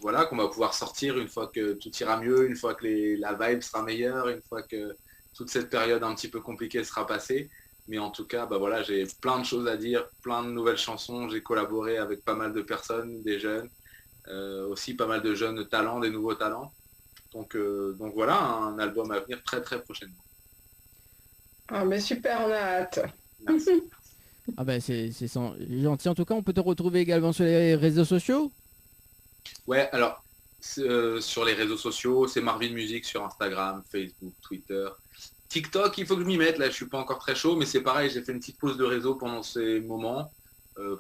Voilà, qu'on va pouvoir sortir une fois que tout ira mieux, une fois que la vibe sera meilleure, une fois que toute cette période un petit peu compliquée sera passée. Mais en tout cas, bah voilà, j'ai plein de choses à dire, plein de nouvelles chansons. J'ai collaboré avec pas mal de personnes, des jeunes, aussi pas mal de jeunes talents, des nouveaux talents. Donc voilà, un album à venir très très prochainement. Ah, mais super, on a hâte. Merci. Ah ben c'est gentil. En tout cas, on peut te retrouver également sur les réseaux sociaux. Ouais, alors sur les réseaux sociaux, c'est Marvin Music sur Instagram, Facebook, Twitter. TikTok, il faut que je m'y mette, là je suis pas encore très chaud, mais c'est pareil, j'ai fait une petite pause de réseau pendant ces moments,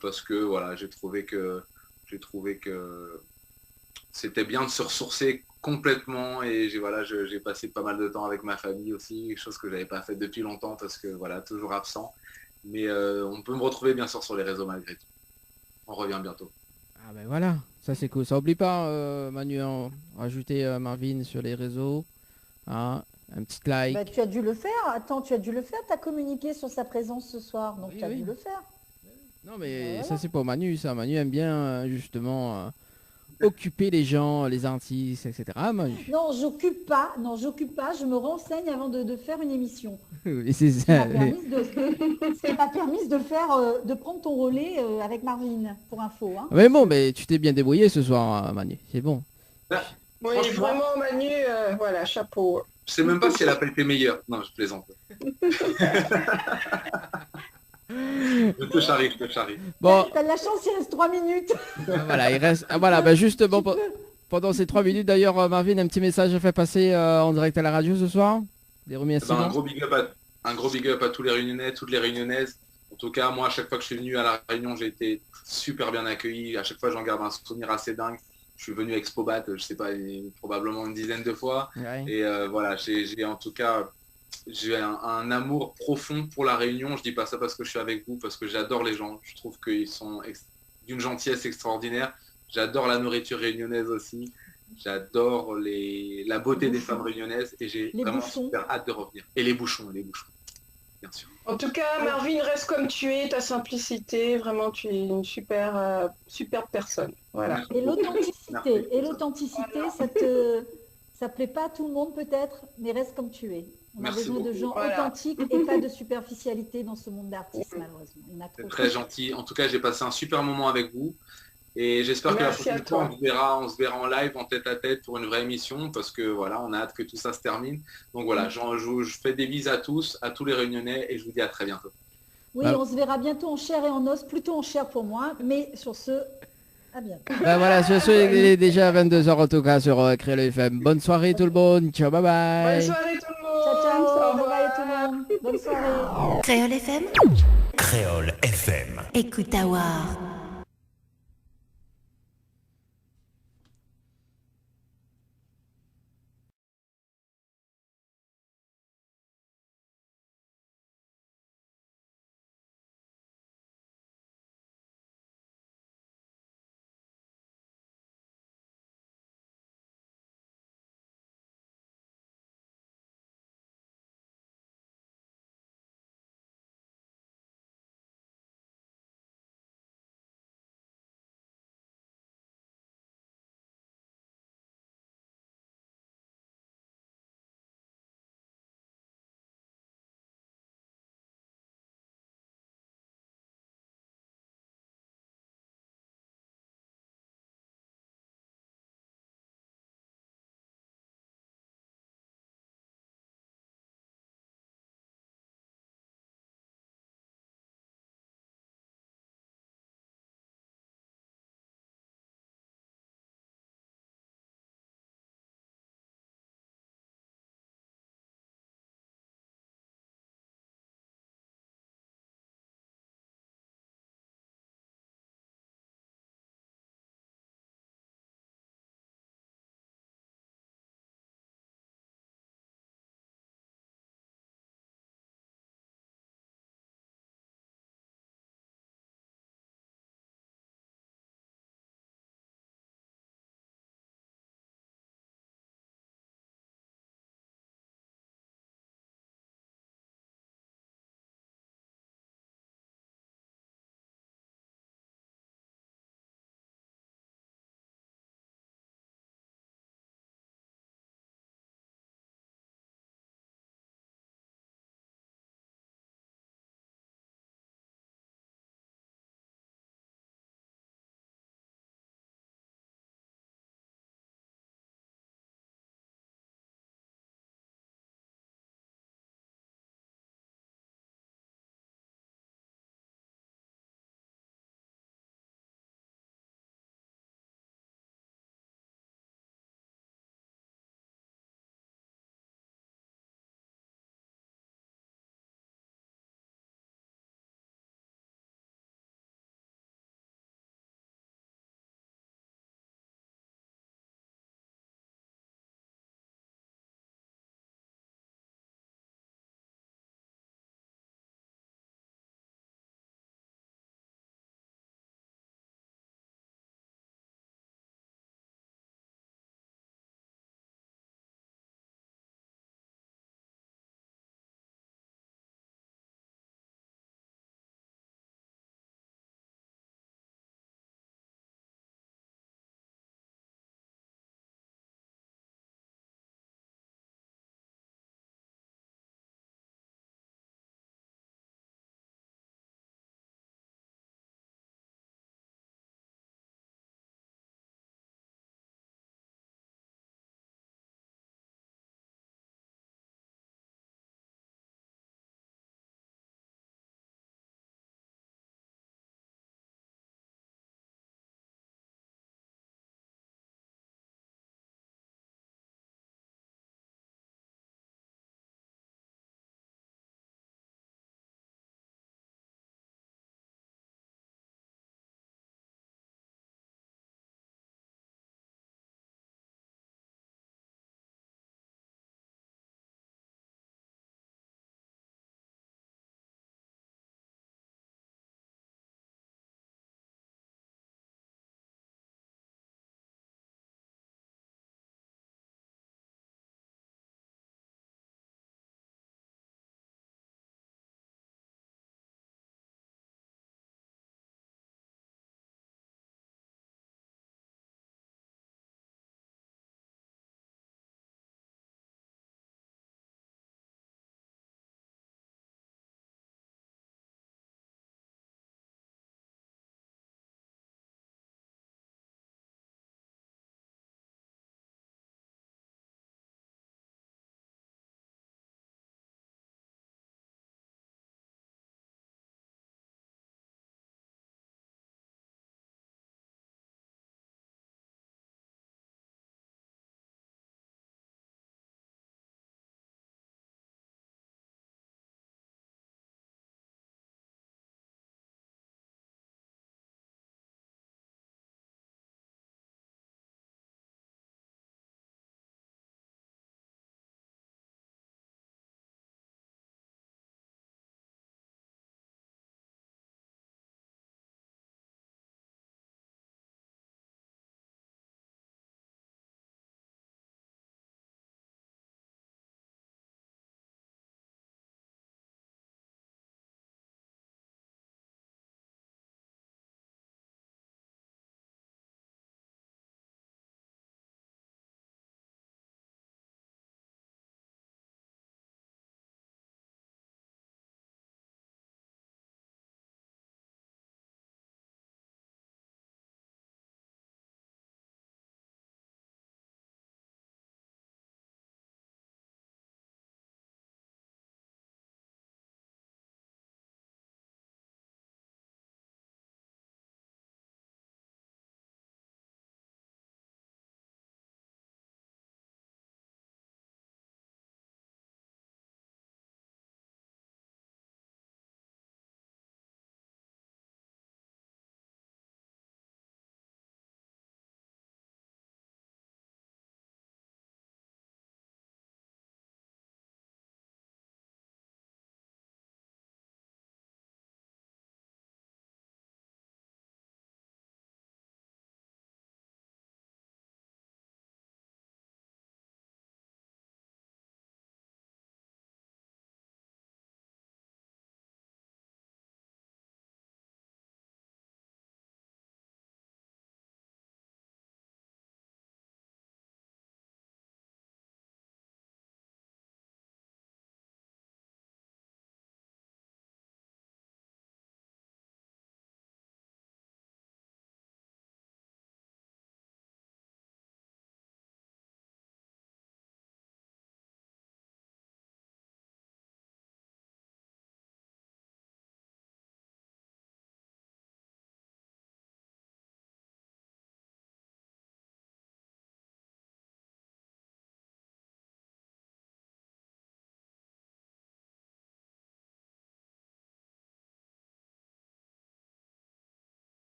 parce que voilà, j'ai trouvé que c'était bien de se ressourcer complètement, et j'ai passé pas mal de temps avec ma famille aussi, chose que j'avais pas fait depuis longtemps parce que voilà, toujours absent. Mais on peut me retrouver bien sûr sur les réseaux malgré tout. On revient bientôt. Ah ben voilà, ça c'est cool. Ça oublie pas Manu, hein, rajouter Marvin sur les réseaux. Hein, un petit like. Bah, tu as dû le faire. Attends, tu as dû le faire. Tu as communiqué sur sa présence ce soir. Donc Oui, tu as oui. dû le faire. Non mais Voilà. ça c'est pour Manu, ça. Manu aime bien justement occuper les gens, les artistes, etc. Ah, Manu. Non, j'occupe pas. Non, j'occupe pas. Je me renseigne avant de faire une émission. Et c'est Ce qui ça. m'a permis de faire, de prendre ton relais avec Marvin, pour info. Hein. Mais bon, mais tu t'es bien débrouillé ce soir, Manu. C'est bon. Oui, Franchement- vraiment, Manu, voilà, chapeau. Je sais même pas si elle a pas été meilleure. Non, je plaisante. Je te charrie. Bon, T'as de la chance, il reste 3 minutes. voilà, il reste. Voilà, bah justement, pendant ces 3 minutes, d'ailleurs, Marvin, un petit message à faire passer en direct à la radio ce soir. Des Ben, remerciements. un gros big up à tous les Réunionnais, toutes les Réunionnaises. En tout cas, moi, à chaque fois que je suis venu à La Réunion, j'ai été super bien accueilli. À chaque fois, j'en garde un souvenir assez dingue. Je suis venu à Expobat, je sais pas, probablement une dizaine de fois. Ouais. Et voilà, j'ai en tout cas j'ai un amour profond pour La Réunion. Je dis pas ça parce que je suis avec vous, parce que j'adore les gens. Je trouve qu'ils sont d'une gentillesse extraordinaire. J'adore la nourriture réunionnaise aussi. J'adore la beauté des femmes réunionnaises et j'ai Les vraiment bouchons. super hâte de revenir. Et les bouchons, bien sûr. En tout cas, Marvin, reste comme tu es, ta simplicité, vraiment, tu es une super personne. Voilà. Et l'authenticité, Merci. ça plaît pas à tout le monde peut-être, mais reste comme tu es. On Merci a besoin de beaucoup. gens Voilà. authentiques et pas de superficialité dans ce monde d'artistes malheureusement. Il y en a C'est trop. très gentil. En tout cas, j'ai passé un super moment avec vous. Et j'espère que la Merci à prochaine fois, toi. on se verra en live, en tête à tête pour une vraie émission, parce que voilà, on a hâte que tout ça se termine. Donc voilà, je fais des bises à tous les Réunionnais, et je vous dis à très bientôt. Oui, Bah- on se verra bientôt en chair et en os, plutôt en chair pour moi, mais sur ce, à bientôt. Ben voilà, sur ce, il est déjà 22h en tout cas sur Créole FM. Bonne soirée tout le monde, ciao, bye Bonne bye. soirée tout le monde. Ciao, ciao, Au bye revoir. bye tout le monde. Bonne soirée. Créole FM, Créole FM. écoute à voir.